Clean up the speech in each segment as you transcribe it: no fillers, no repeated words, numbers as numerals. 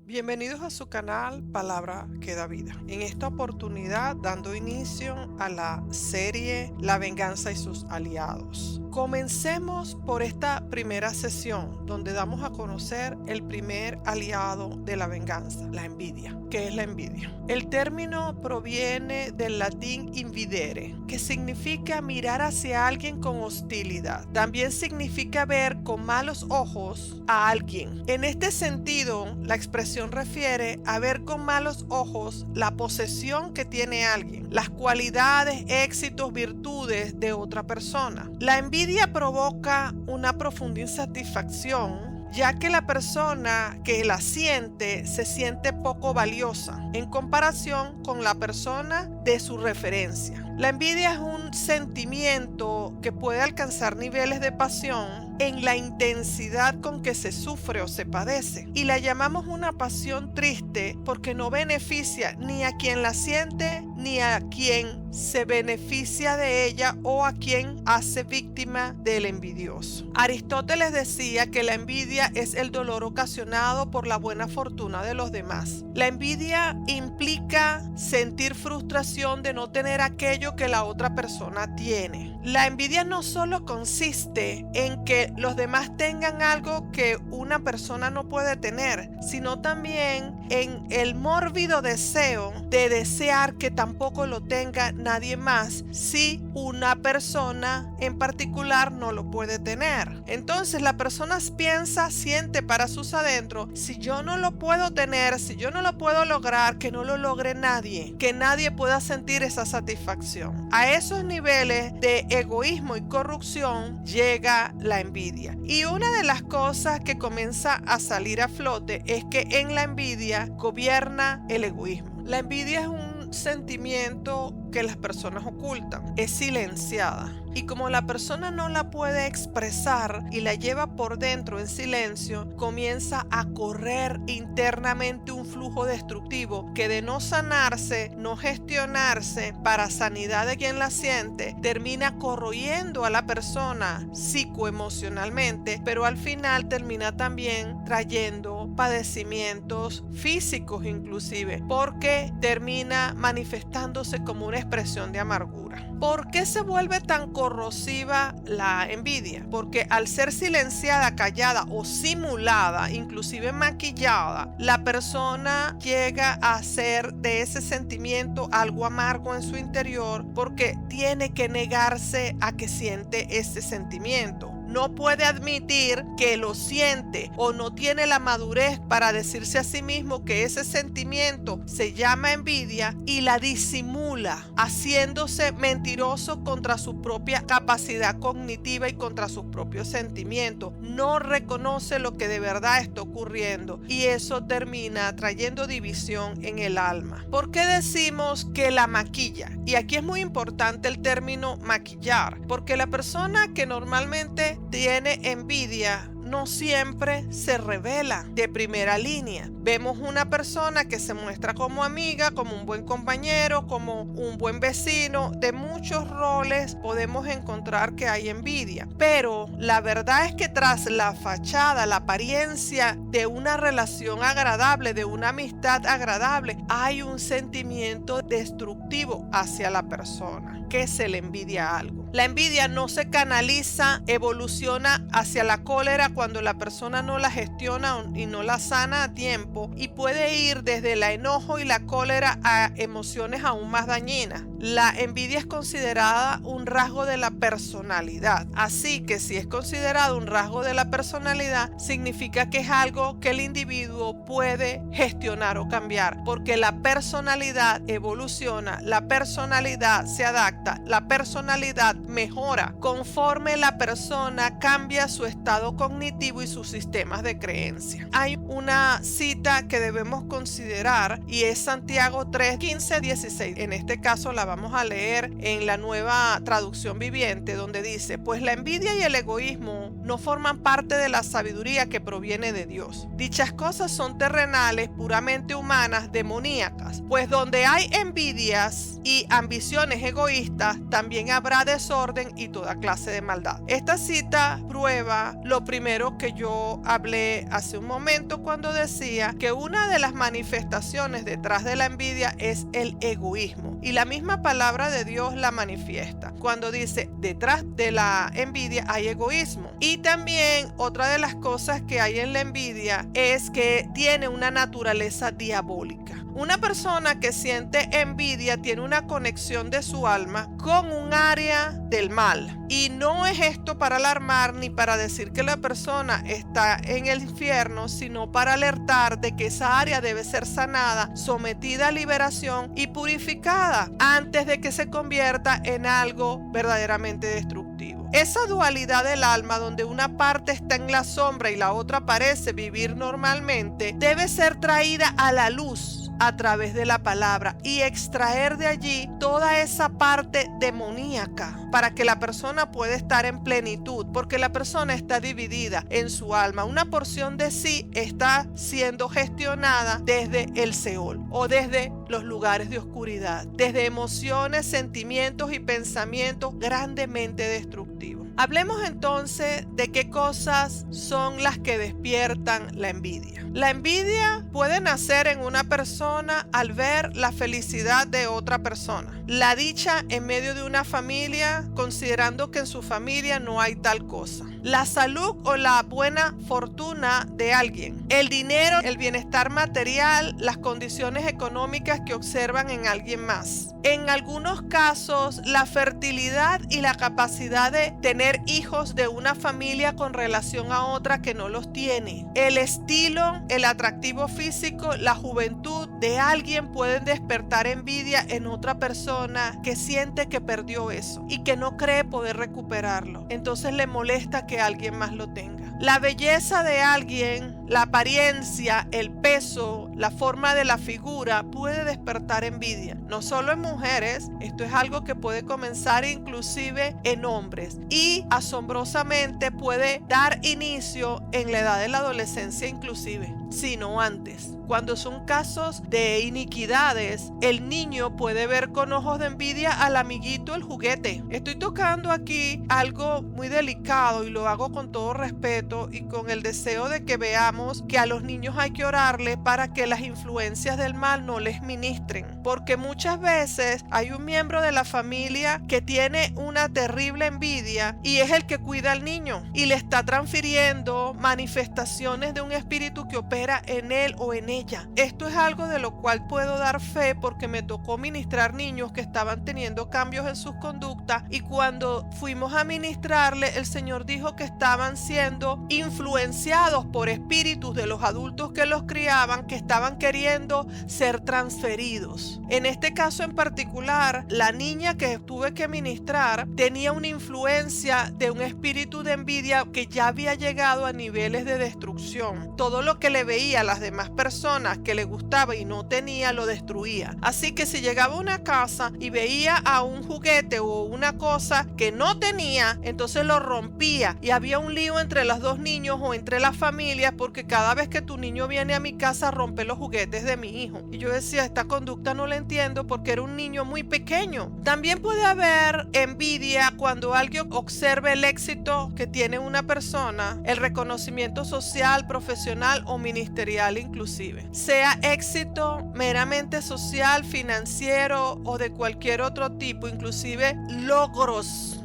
Bienvenidos a su canal Palabra que da vida. En esta oportunidad dando inicio a la serie La venganza y sus aliados. Comencemos por esta primera sesión donde damos a conocer el primer aliado de la venganza, la envidia. ¿Qué es la envidia? El término proviene del latín invidere, que significa mirar hacia alguien con hostilidad. También significa ver con malos ojos a alguien. En este sentido, la expresión refiere a ver con malos ojos la posesión que tiene alguien, las cualidades, éxitos, virtudes de otra persona. La envidia provoca una profunda insatisfacción, ya que la persona que la siente se siente poco valiosa en comparación con la persona de su referencia. La envidia es un sentimiento que puede alcanzar niveles de pasión en la intensidad con que se sufre o se padece, y la llamamos una pasión triste porque no beneficia ni a quien la siente ni a quien se beneficia de ella o a quien hace víctima del envidioso. Aristóteles decía que la envidia es el dolor ocasionado por la buena fortuna de los demás. La envidia implica sentir frustración de no tener aquello que la otra persona tiene. La envidia no solo consiste en que los demás tengan algo que una persona no puede tener, sino también en el mórbido deseo de desear que tampoco lo tenga nadie más si una persona en particular no lo puede tener. Entonces la persona piensa, siente para sus adentros: si yo no lo puedo tener, si yo no lo puedo lograr, que no lo logre nadie, que nadie pueda sentir esa satisfacción. A esos niveles de egoísmo y corrupción llega la envidia. Y una de las cosas que comienza a salir a flote es que en la envidia gobierna el egoísmo. La envidia es un sentimiento que las personas ocultan, es silenciada, y como la persona no la puede expresar y la lleva por dentro en silencio, comienza a correr internamente un flujo destructivo que, de no sanarse, no gestionarse para sanidad de quien la siente, termina corroyendo a la persona psicoemocionalmente, pero al final termina también trayendo padecimientos físicos inclusive, porque termina manifestándose como una expresión de amargura. ¿Por qué se vuelve tan corrosiva la envidia? Porque al ser silenciada, callada o simulada, inclusive maquillada, la persona llega a hacer de ese sentimiento algo amargo en su interior, porque tiene que negarse a que siente ese sentimiento. No puede admitir que lo siente, o no tiene la madurez para decirse a sí mismo que ese sentimiento se llama envidia, y la disimula, haciéndose mentiroso contra su propia capacidad cognitiva y contra sus propios sentimientos. No reconoce lo que de verdad está ocurriendo, y eso termina trayendo división en el alma. ¿Por qué decimos que la maquilla? Y aquí es muy importante el término maquillar, porque la persona que normalmente tiene envidia no siempre se revela de primera línea. Vemos una persona que se muestra como amiga, como un buen compañero, como un buen vecino. De muchos roles podemos encontrar que hay envidia, pero la verdad es que tras la fachada, la apariencia de una relación agradable, de una amistad agradable, hay un sentimiento destructivo hacia la persona, que se le envidia algo. La envidia no se canaliza, evoluciona hacia la cólera cuando la persona no la gestiona y no la sana a tiempo, y puede ir desde el enojo y la cólera a emociones aún más dañinas. La envidia es considerada un rasgo de la personalidad, así que si es considerado un rasgo de la personalidad, significa que es algo que el individuo puede gestionar o cambiar, porque la personalidad evoluciona, la personalidad se adapta, la personalidad mejora conforme la persona cambia su estado cognitivo y sus sistemas de creencia. Hay una cita que debemos considerar, y es Santiago 3, 15, 16. En este caso la vamos a leer en la Nueva Traducción Viviente, donde dice: pues la envidia y el egoísmo no forman parte de la sabiduría que proviene de Dios. Dichas cosas son terrenales, puramente humanas, demoníacas, pues donde hay envidias y ambiciones egoístas, también habrá desorden y toda clase de maldad. Esta cita prueba lo primero que yo hablé hace un momento cuando decía que una de las manifestaciones detrás de la envidia es el egoísmo, y la misma palabra de Dios la manifiesta cuando dice detrás de la envidia hay egoísmo. Y también otra de las cosas que hay en la envidia es que tiene una naturaleza diabólica. Una persona que siente envidia tiene una conexión de su alma con un área del mal. Y no es esto para alarmar ni para decir que la persona está en el infierno, sino para alertar de que esa área debe ser sanada, sometida a liberación y purificada antes de que se convierta en algo verdaderamente destructivo. Esa dualidad del alma, donde una parte está en la sombra y la otra parece vivir normalmente, debe ser traída a la luz a través de la palabra y extraer de allí toda esa parte demoníaca para que la persona pueda estar en plenitud, porque la persona está dividida en su alma. Una porción de sí está siendo gestionada desde el Seol o desde los lugares de oscuridad, desde emociones, sentimientos y pensamientos grandemente destructivos. Hablemos entonces de qué cosas son las que despiertan la envidia. La envidia puede nacer en una persona al ver la felicidad de otra persona, la dicha en medio de una familia, considerando que en su familia no hay tal cosa, la salud o la buena fortuna de alguien, el dinero, el bienestar material, las condiciones económicas que observan en alguien más. En algunos casos, la fertilidad y la capacidad de tener hijos de una familia con relación a otra que no los tiene. El estilo, el atractivo físico, la juventud de alguien pueden despertar envidia en otra persona que siente que perdió eso y que no cree poder recuperarlo. Entonces le molesta que alguien más lo tenga. La belleza de alguien, la apariencia, el peso, la forma de la figura puede despertar envidia. No solo en mujeres, esto es algo que puede comenzar inclusive en hombres y asombrosamente puede dar inicio en la edad de la adolescencia inclusive, sino antes. Cuando son casos de iniquidades, el niño puede ver con ojos de envidia al amiguito el juguete. Estoy tocando aquí algo muy delicado y lo hago con todo respeto y con el deseo de que veamos que a los niños hay que orarle para que las influencias del mal no les ministren. Porque muchas veces hay un miembro de la familia que tiene una terrible envidia y es el que cuida al niño y le está transfiriendo manifestaciones de un espíritu que opera en él o en ella. Esto es algo de lo cual puedo dar fe porque me tocó ministrar niños que estaban teniendo cambios en sus conductas y cuando fuimos a ministrarle, el Señor dijo que estaban siendo influenciados por espíritus de los adultos que los criaban, que estaban queriendo ser transferidos. En este caso en particular, la niña que tuve que ministrar tenía una influencia de un espíritu de envidia que ya había llegado a niveles de destrucción. Todo lo que le veía a las demás personas que le gustaba y no tenía, lo destruía. Así que si llegaba a una casa y veía a un juguete o una cosa que no tenía, entonces lo rompía y había un lío entre los dos niños o entre las familias porque cada vez que tu niño viene a mi casa rompe los juguetes de mi hijo. Y yo decía, esta conducta no la entiendo porque era un niño muy pequeño. También puede haber envidia cuando alguien observa el éxito que tiene una persona, el reconocimiento social, profesional o ministerial inclusive. Sea éxito meramente social, financiero o de cualquier otro tipo, inclusive logros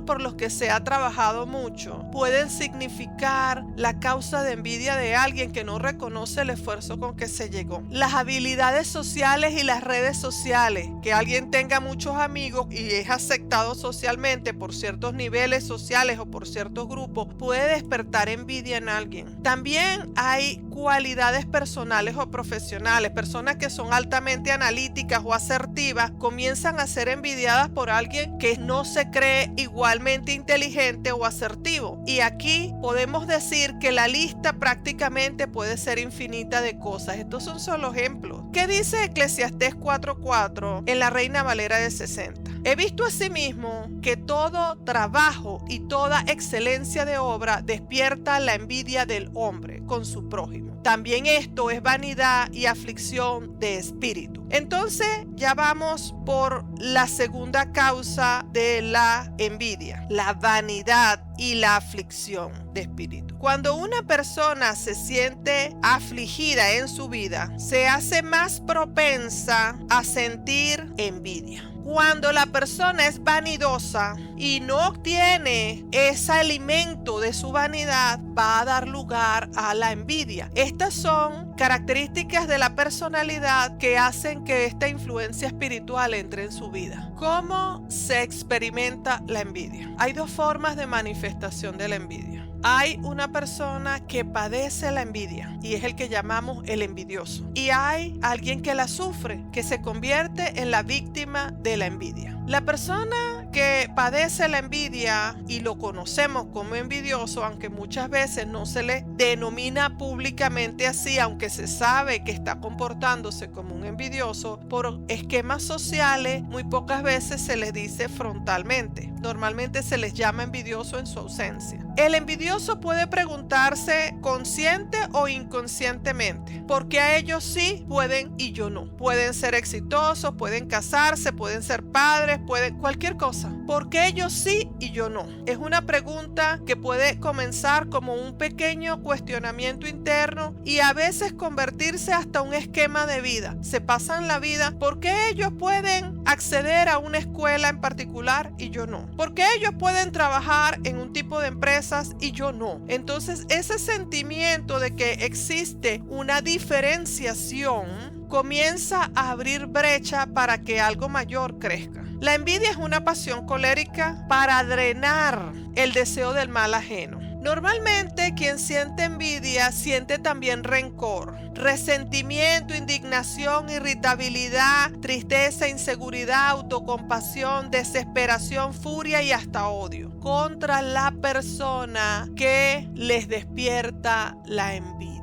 por los que se ha trabajado mucho, pueden significar la causa de envidia de alguien que no reconoce el esfuerzo con que se llegó. Las habilidades sociales y las redes sociales, que alguien tenga muchos amigos y es aceptado socialmente por ciertos niveles sociales o por ciertos grupos, puede despertar envidia en alguien. También hay cualidades personales o profesionales. Personas que son altamente analíticas o asertivas comienzan a ser envidiadas por alguien que no se cree igualmente inteligente o asertivo. Y aquí podemos decir que la lista prácticamente puede ser infinita de cosas. Estos son solo ejemplos. ¿Qué dice Eclesiastés 4:4 en la Reina Valera de 60? He visto asimismo que todo trabajo y toda excelencia de obra despierta la envidia del hombre con su prójimo. También esto es vanidad y aflicción de espíritu. Entonces ya vamos por la segunda causa de la envidia, la vanidad y la aflicción de espíritu. Cuando una persona se siente afligida en su vida, se hace más propensa a sentir envidia. Cuando la persona es vanidosa y no obtiene ese alimento de su vanidad, va a dar lugar a la envidia. Estas son características de la personalidad que hacen que esta influencia espiritual entre en su vida. ¿Cómo se experimenta la envidia? Hay dos formas de manifestación de la envidia. Hay una persona que padece la envidia y es el que llamamos el envidioso. Y hay alguien que la sufre, que se convierte en la víctima de la envidia. La persona que padece la envidia, y lo conocemos como envidioso, aunque muchas veces no se le denomina públicamente así, aunque se sabe que está comportándose como un envidioso, por esquemas sociales muy pocas veces se les dice frontalmente. Normalmente se les llama envidioso en su ausencia. El envidioso puede preguntarse consciente o inconscientemente, porque a ellos sí pueden y yo no. Pueden ser exitosos, pueden casarse, pueden ser padres, pueden cualquier cosa. ¿Por qué ellos sí y yo no? Es una pregunta que puede comenzar como un pequeño cuestionamiento interno y a veces convertirse hasta un esquema de vida. Se pasan la vida, ¿por qué ellos pueden acceder a una escuela en particular y yo no? ¿Por qué ellos pueden trabajar en un tipo de empresas y yo no? Entonces ese sentimiento de que existe una diferenciación comienza a abrir brecha para que algo mayor crezca. La envidia es una pasión colérica para drenar el deseo del mal ajeno. Normalmente quien siente envidia siente también rencor, resentimiento, indignación, irritabilidad, tristeza, inseguridad, autocompasión, desesperación, furia y hasta odio contra la persona que les despierta la envidia.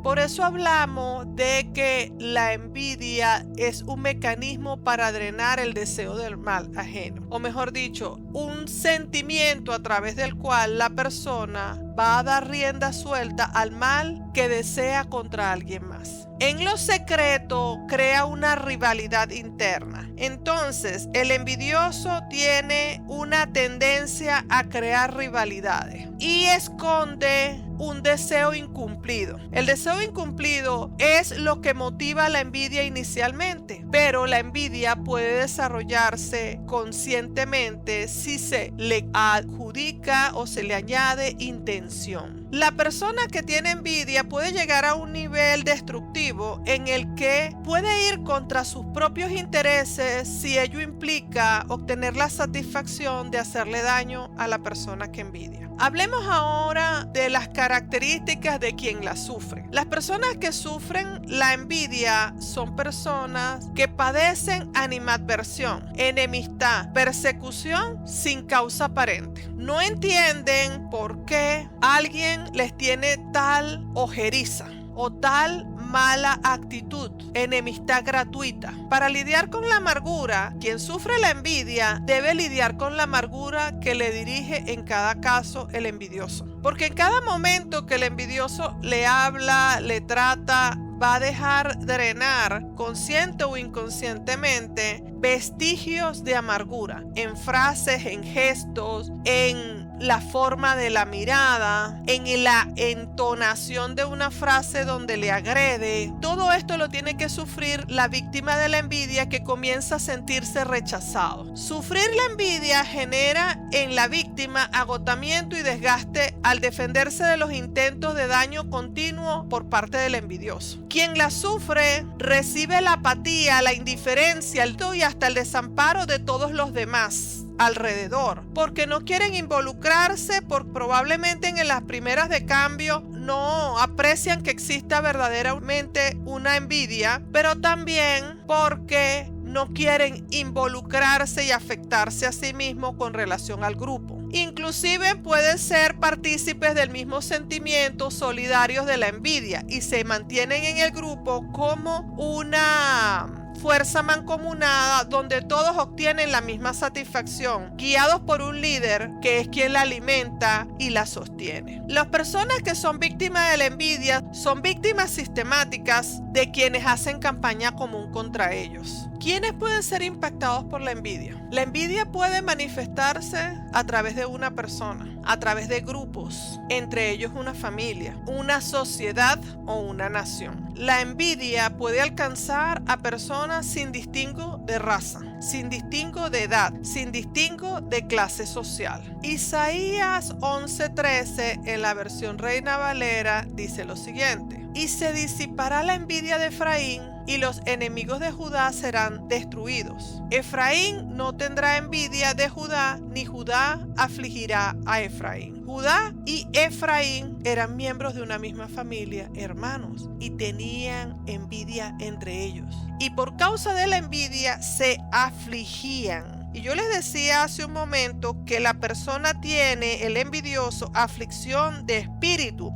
Por eso hablamos de que la envidia es un mecanismo para drenar el deseo del mal ajeno. O mejor dicho, un sentimiento a través del cual la persona va a dar rienda suelta al mal que desea contra alguien más. En lo secreto crea una rivalidad interna. Entonces, el envidioso tiene una tendencia a crear rivalidades y esconde un deseo incumplido. El deseo incumplido es lo que motiva la envidia inicialmente, pero la envidia puede desarrollarse conscientemente si se le adjudica o se le añade intención. La persona que tiene envidia puede llegar a un nivel destructivo en el que puede ir contra sus propios intereses si ello implica obtener la satisfacción de hacerle daño a la persona que envidia. Hablemos ahora de las características de quien la sufre. Las personas que sufren la envidia son personas que padecen animadversión, enemistad, persecución sin causa aparente. No entienden por qué alguien les tiene tal ojeriza o tal mala actitud, enemistad gratuita. Para lidiar con la amargura, quien sufre la envidia debe lidiar con la amargura que le dirige en cada caso el envidioso. Porque en cada momento que el envidioso le habla, le trata, va a dejar drenar, consciente o inconscientemente, vestigios de amargura en frases, en gestos, en la forma de la mirada, en la entonación de una frase donde le agrede. Todo esto lo tiene que sufrir la víctima de la envidia, que comienza a sentirse rechazado. Sufrir la envidia genera en la víctima agotamiento y desgaste al defenderse de los intentos de daño continuo por parte del envidioso. Quien la sufre recibe la apatía, la indiferencia, y hasta el desamparo de todos los demás alrededor, porque no quieren involucrarse, porque probablemente en las primeras de cambio no aprecian que exista verdaderamente una envidia, pero también porque no quieren involucrarse y afectarse a sí mismos con relación al grupo. Inclusive pueden ser partícipes del mismo sentimiento, solidarios de la envidia, y se mantienen en el grupo como una fuerza mancomunada donde todos obtienen la misma satisfacción, guiados por un líder que es quien la alimenta y la sostiene. Las personas que son víctimas de la envidia son víctimas sistemáticas de quienes hacen campaña común contra ellos. ¿Quiénes pueden ser impactados por la envidia? La envidia puede manifestarse a través de una persona, a través de grupos, entre ellos una familia, una sociedad o una nación. La envidia puede alcanzar a personas sin distingo de raza, sin distingo de edad, sin distingo de clase social. Isaías 11:13 en la versión Reina Valera dice lo siguiente: y se disipará la envidia de Efraín y los enemigos de Judá serán destruidos. Efraín no tendrá envidia de Judá, ni Judá afligirá a Efraín. Judá y Efraín eran miembros de una misma familia, hermanos, y tenían envidia entre ellos. Y por causa de la envidia se afligían. Y yo les decía hace un momento que la persona tiene, el envidioso, aflicción de espíritu.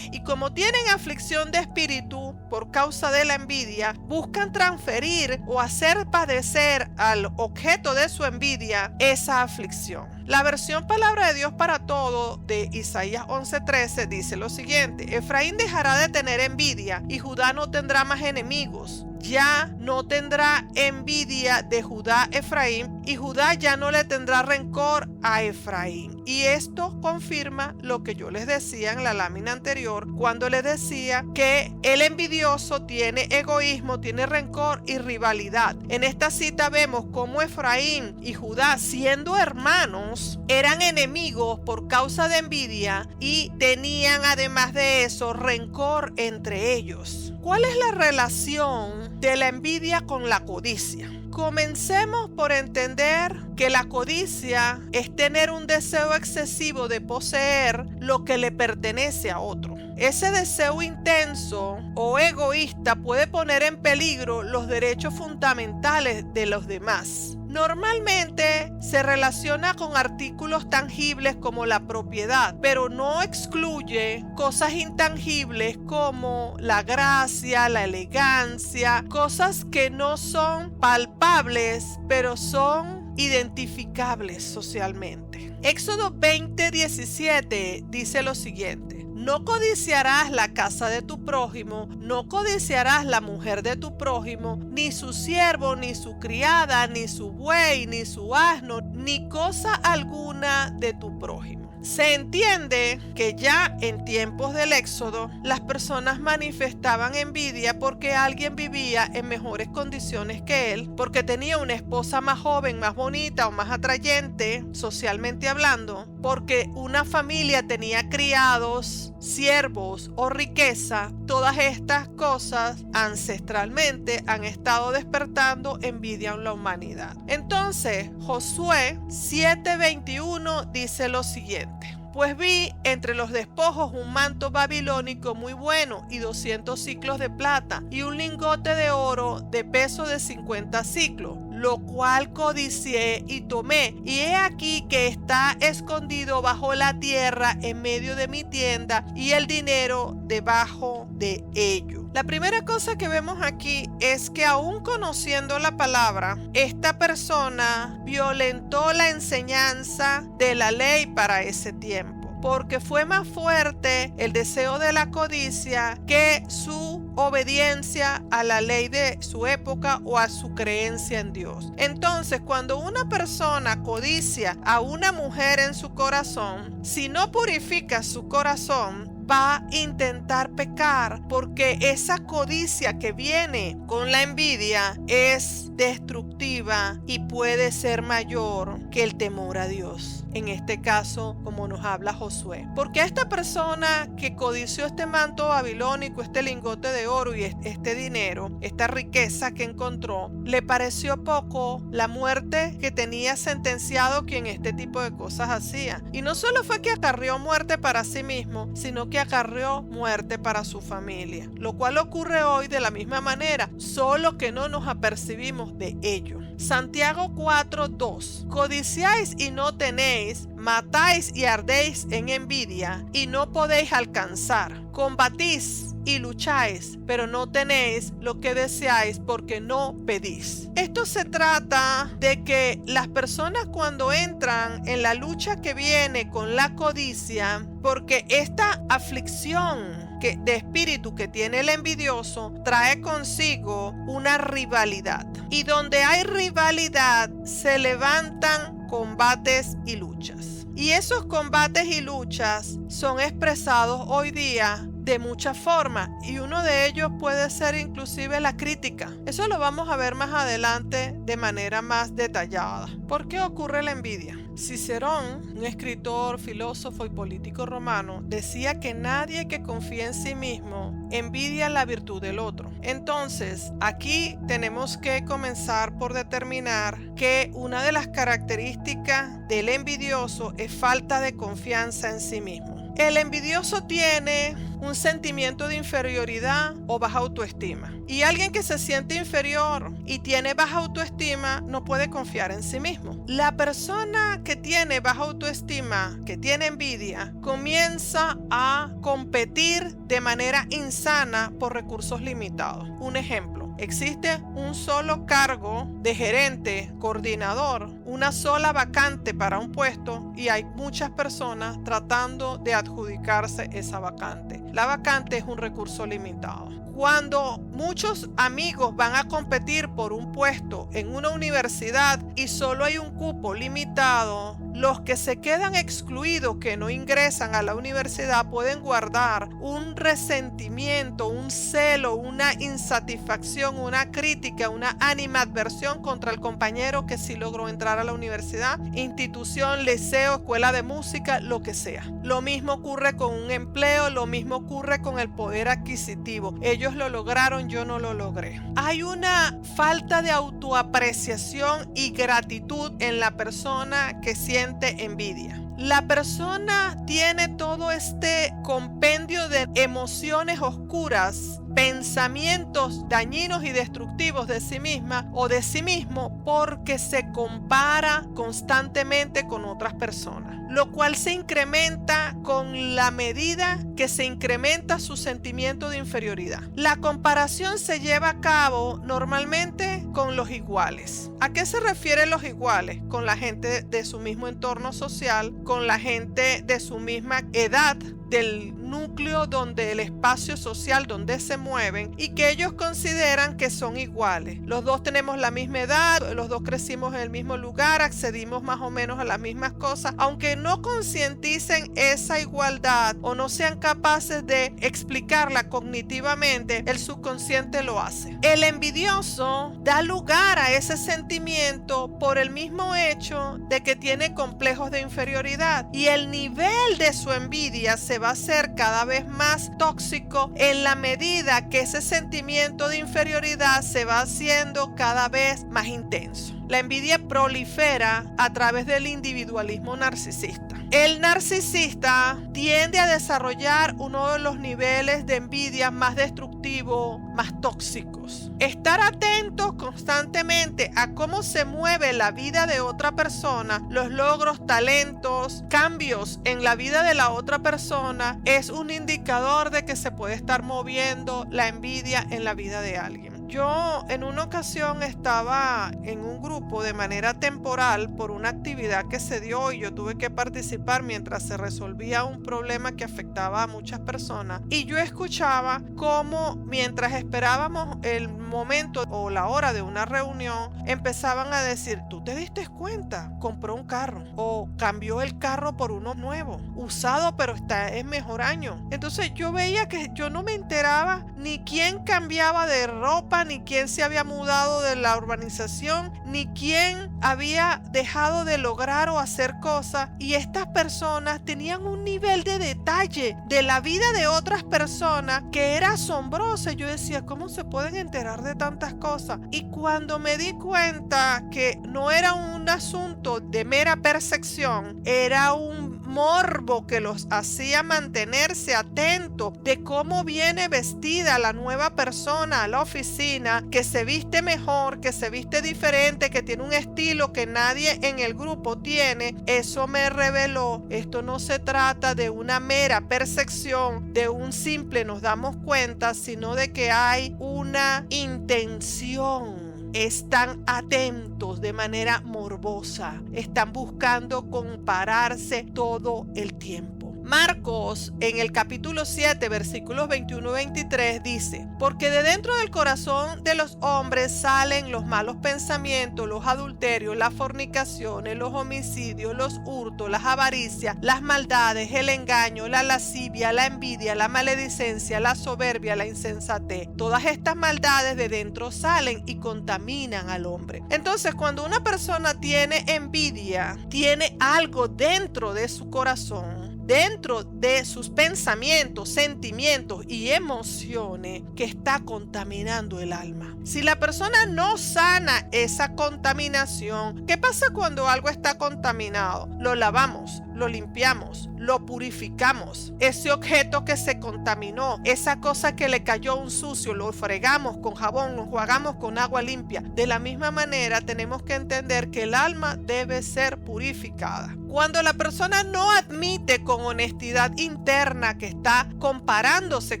Y como tienen aflicción de espíritu por causa de la envidia, buscan transferir o hacer padecer al objeto de su envidia esa aflicción. La versión Palabra de Dios para Todo de Isaías 11:13 dice lo siguiente: Efraín dejará de tener envidia y Judá no tendrá más enemigos. Ya no tendrá envidia de Judá Efraín, y Judá ya no le tendrá rencor a Efraín. Y esto confirma lo que yo les decía en la lámina anterior, cuando les decía que el envidioso tiene egoísmo, tiene rencor y rivalidad. En esta cita vemos cómo Efraín y Judá, siendo hermanos, eran enemigos por causa de envidia y tenían además de eso rencor entre ellos. ¿Cuál es la relación de la envidia con la codicia? Comencemos por entender que la codicia es tener un deseo excesivo de poseer lo que le pertenece a otro. Ese deseo intenso o egoísta puede poner en peligro los derechos fundamentales de los demás. Normalmente se relaciona con artículos tangibles como la propiedad, pero no excluye cosas intangibles como la gracia, la elegancia, cosas que no son palpables, pero son identificables socialmente. Éxodo 20:17 dice lo siguiente: no codiciarás la casa de tu prójimo, no codiciarás la mujer de tu prójimo, ni su siervo, ni su criada, ni su buey, ni su asno, ni cosa alguna de tu prójimo. Se entiende que ya en tiempos del Éxodo las personas manifestaban envidia porque alguien vivía en mejores condiciones que él, porque tenía una esposa más joven, más bonita o más atrayente socialmente hablando, porque una familia tenía criados, siervos o riqueza. Todas estas cosas ancestralmente han estado despertando envidia en la humanidad. Entonces Josué 7:21 dice lo siguiente: pues vi entre los despojos un manto babilónico muy bueno y 200 siclos de plata y un lingote de oro de peso de 50 siclos, lo cual codicié y tomé, y he aquí que está escondido bajo la tierra en medio de mi tienda, y el dinero debajo de ello. La primera cosa que vemos aquí es que aún conociendo la palabra, esta persona violentó la enseñanza de la ley para ese tiempo, porque fue más fuerte el deseo de la codicia que su obediencia a la ley de su época o a su creencia en Dios. Entonces, cuando una persona codicia a una mujer en su corazón, si no purifica su corazón, va a intentar pecar, porque esa codicia que viene con la envidia es destructiva y puede ser mayor que el temor a Dios. en este caso, como nos habla Josué. Porque a esta persona que codició este manto babilónico, este lingote de oro y este dinero, esta riqueza que encontró, le pareció poco la muerte que tenía sentenciado quien este tipo de cosas hacía. Y no solo fue que acarreó muerte para sí mismo, sino que acarreó muerte para su familia, lo cual ocurre hoy de la misma manera, solo que no nos apercibimos de ello. Santiago 4:2: codiciáis y no tenéis, matáis y ardéis en envidia y no podéis alcanzar, combatís y lucháis, pero no tenéis lo que deseáis porque no pedís. Esto se trata de que las personas, cuando entran en la lucha que viene con la codicia, porque esta aflicción de espíritu que tiene el envidioso trae consigo una rivalidad, y donde hay rivalidad se levantan combates y luchas, y esos combates y luchas son expresados hoy día de muchas formas, y uno de ellos puede ser inclusive la crítica. Eso lo vamos a ver más adelante de manera más detallada. ¿Por qué ocurre la envidia? Cicerón, un escritor, filósofo y político romano, decía que nadie que confía en sí mismo envidia la virtud del otro. Entonces, aquí tenemos que comenzar por determinar que una de las características del envidioso es falta de confianza en sí mismo. El envidioso tiene un sentimiento de inferioridad o baja autoestima. Y alguien que se siente inferior y tiene baja autoestima no puede confiar en sí mismo. La persona que tiene baja autoestima, que tiene envidia, comienza a competir de manera insana por recursos limitados. Un ejemplo. Existe un solo cargo de gerente, coordinador, una sola vacante para un puesto, y hay muchas personas tratando de adjudicarse esa vacante. La vacante es un recurso limitado. Cuando muchos amigos van a competir por un puesto en una universidad y solo hay un cupo limitado, los que se quedan excluidos, que no ingresan a la universidad, pueden guardar un resentimiento, un celo, una insatisfacción, una crítica, una animadversión contra el compañero que sí logró entrar a la universidad, institución, liceo, escuela de música, lo que sea. Lo mismo ocurre con un empleo, lo mismo ocurre con el poder adquisitivo. Ellos lo lograron, yo no lo logré. Hay una falta de autoapreciación y gratitud en la persona que siente envidia. La persona tiene todo este compendio de emociones oscuras, pensamientos dañinos y destructivos de sí misma o de sí mismo, porque se compara constantemente con otras personas, lo cual se incrementa con la medida que se incrementa su sentimiento de inferioridad. La comparación se lleva a cabo normalmente con los iguales. ¿A qué se refieren los iguales? Con la gente de su mismo entorno social, con la gente de su misma edad, del núcleo donde el espacio social donde se mueven, y que ellos consideran que son iguales. Los dos tenemos la misma edad, los dos crecimos en el mismo lugar, accedimos más o menos a las mismas cosas, aunque no concienticen esa igualdad o no sean capaces de explicarla cognitivamente, el subconsciente lo hace. El envidioso da lugar a ese sentimiento por el mismo hecho de que tiene complejos de inferioridad, y el nivel de su envidia se va a hacer cada vez más tóxico en la medida que ese sentimiento de inferioridad se va haciendo cada vez más intenso. La envidia prolifera a través del individualismo narcisista. El narcisista tiende a desarrollar uno de los niveles de envidia más destructivos, más tóxicos. Estar atentos constantemente a cómo se mueve la vida de otra persona, los logros, talentos, cambios en la vida de la otra persona, es un indicador de que se puede estar moviendo la envidia en la vida de alguien. Yo en una ocasión estaba en un grupo de manera temporal por una actividad que se dio, y yo tuve que participar mientras se resolvía un problema que afectaba a muchas personas, y yo escuchaba cómo mientras esperábamos el momento o la hora de una reunión, empezaban a decir: ¿tú te diste cuenta? Compró un carro, o cambió el carro por uno nuevo, usado pero está en mejor año. Entonces yo veía que yo no me enteraba ni quién cambiaba de ropa, casa, ni quién se había mudado de la urbanización, ni quién había dejado de lograr o hacer cosas. Y estas personas tenían un nivel de detalle de la vida de otras personas que era asombroso. Yo decía, ¿cómo se pueden enterar de tantas cosas? Y cuando me di cuenta que no era un asunto de mera percepción, era un morbo que los hacía mantenerse atentos de cómo viene vestida la nueva persona a la oficina, que se viste mejor, que se viste diferente, que tiene un estilo que nadie en el grupo tiene. Eso me reveló, esto no se trata de una mera percepción, de un simple nos damos cuenta, sino de que hay una intención. Están atentos de manera morbosa, están buscando compararse todo el tiempo. Marcos en el capítulo 7 versículos 21 y 23 dice: porque de dentro del corazón de los hombres salen los malos pensamientos, los adulterios, las fornicaciones, los homicidios, los hurtos, las avaricias, las maldades, el engaño, la lascivia, la envidia, la maledicencia, la soberbia, la insensatez. Todas estas maldades de dentro salen y contaminan al hombre. Entonces, cuando una persona tiene envidia, tiene algo dentro de su corazón, dentro de sus pensamientos, sentimientos y emociones que está contaminando el alma. Si la persona no sana esa contaminación, ¿qué pasa cuando algo está contaminado? Lo lavamos, lo limpiamos, lo purificamos. Ese objeto que se contaminó, esa cosa que le cayó un sucio, lo fregamos con jabón, lo enjuagamos con agua limpia. De la misma manera tenemos que entender que el alma debe ser purificada. Cuando la persona no admite con honestidad interna que está comparándose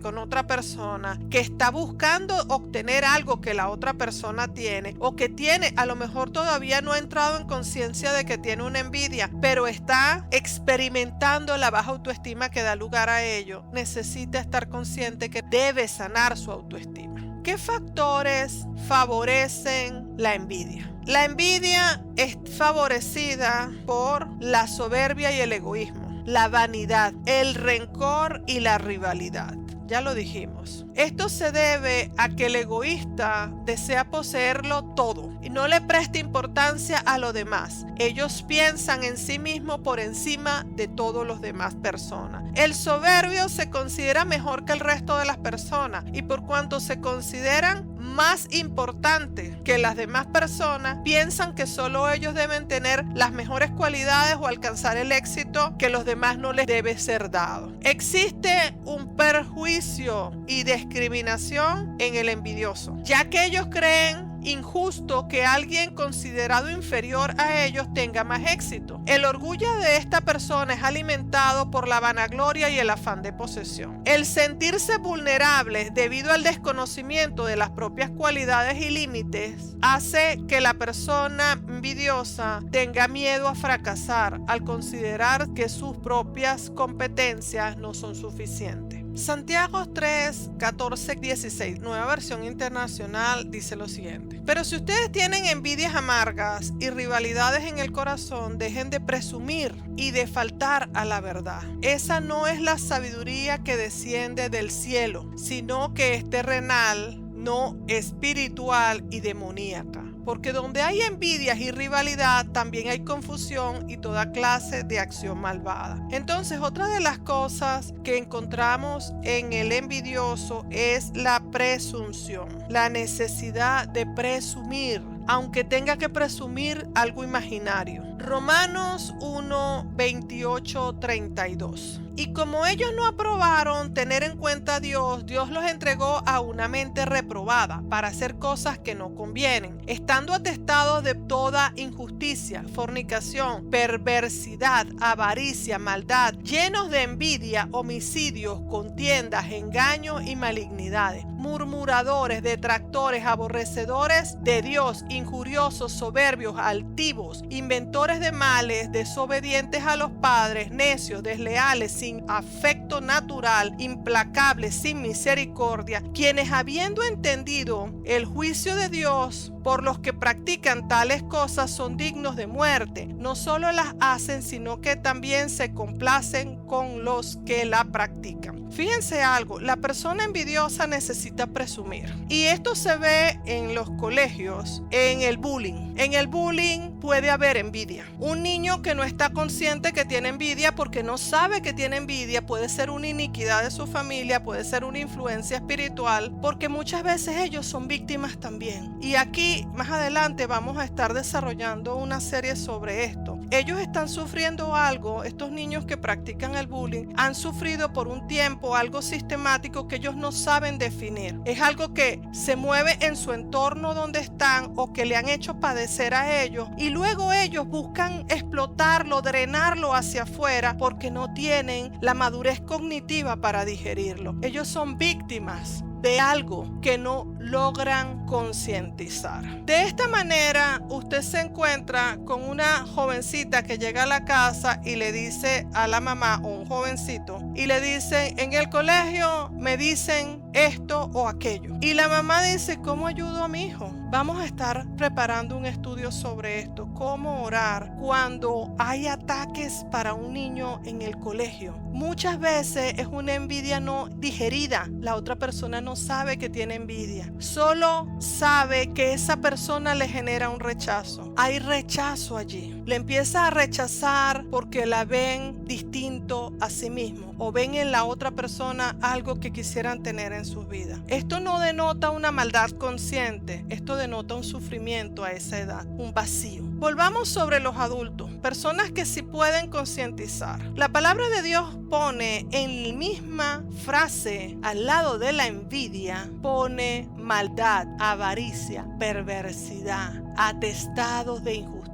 con otra persona, que está buscando obtener algo que la otra persona tiene, o que tiene, a lo mejor todavía no ha entrado en conciencia de que tiene una envidia, pero está experimentando la baja autoestima que da lugar a ello, necesita estar consciente que debe sanar su autoestima. ¿Qué factores favorecen la envidia? La envidia es favorecida por la soberbia y el egoísmo, la vanidad, el rencor y la rivalidad. Ya lo dijimos. Esto se debe a que el egoísta desea poseerlo todo y no le presta importancia a lo demás. Ellos piensan en sí mismos por encima de todos los demás personas. El soberbio se considera mejor que el resto de las personas y por cuanto se consideran más importantes que las demás personas, piensan que solo ellos deben tener las mejores cualidades o alcanzar el éxito que los demás no les debe ser dado. Existe un perjuicio y discriminación en el envidioso, ya que ellos creen injusto que alguien considerado inferior a ellos tenga más éxito. El orgullo de esta persona es alimentado por la vanagloria y el afán de posesión. El sentirse vulnerables debido al desconocimiento de las propias cualidades y límites hace que la persona envidiosa tenga miedo a fracasar al considerar que sus propias competencias no son suficientes. Santiago 3, 14, 16, nueva versión internacional, dice lo siguiente: pero si ustedes tienen envidias amargas y rivalidades en el corazón, dejen de presumir y de faltar a la verdad. Esa no es la sabiduría que desciende del cielo, sino que es terrenal, no espiritual y demoníaca. Porque donde hay envidias y rivalidad, también hay confusión y toda clase de acción malvada. Entonces, otra de las cosas que encontramos en el envidioso es la presunción, la necesidad de presumir, aunque tenga que presumir algo imaginario. Romanos 1, 28, 32. Y como ellos no aprobaron tener en cuenta a Dios, Dios los entregó a una mente reprobada para hacer cosas que no convienen, estando atestados de toda injusticia, fornicación, perversidad, avaricia, maldad, llenos de envidia, homicidios, contiendas, engaños y malignidades, murmuradores, detractores, aborrecedores de Dios, injuriosos, soberbios, altivos, inventores de males, desobedientes a los padres, necios, desleales, sin afecto natural, implacables, sin misericordia, quienes habiendo entendido el juicio de Dios por los que practican tales cosas son dignos de muerte, no solo las hacen, sino que también se complacen con los que la practican. Fíjense algo, la persona envidiosa necesita presumir. Y esto se ve en los colegios, en el bullying. En el bullying puede haber envidia. Un niño que no está consciente que tiene envidia porque no sabe que tiene envidia puede ser una iniquidad de su familia, puede ser una influencia espiritual, porque muchas veces ellos son víctimas también. Y aquí más adelante vamos a estar desarrollando una serie sobre esto. Ellos están sufriendo algo, estos niños que practican el bullying han sufrido por un tiempo algo sistemático que ellos no saben definir. Es algo que se mueve en su entorno donde están o que le han hecho padecer a ellos, y luego ellos buscan explotarlo, drenarlo hacia afuera porque no tienen la madurez cognitiva para digerirlo. Ellos son víctimas de algo que no logran concientizar. De esta manera, usted se encuentra con una jovencita que llega a la casa y le dice a la mamá, o un jovencito, y le dice: en el colegio me dicen esto o aquello. Y la mamá dice: ¿cómo ayudo a mi hijo? Vamos a estar preparando un estudio sobre esto, cómo orar cuando hay ataques para un niño en el colegio. Muchas veces es una envidia no digerida. La otra persona no sabe que tiene envidia, solo sabe que esa persona le genera un rechazo. Hay rechazo allí. Le empieza a rechazar porque la ven distinto a sí mismo o ven en la otra persona algo que quisieran tener en sus vidas. Esto no denota una maldad consciente, esto denota un sufrimiento a esa edad, un vacío. Volvamos sobre los adultos, personas que sí pueden concientizar. La palabra de Dios pone en la misma frase, al lado de la envidia, pone maldad, avaricia, perversidad, atestados de injusticia.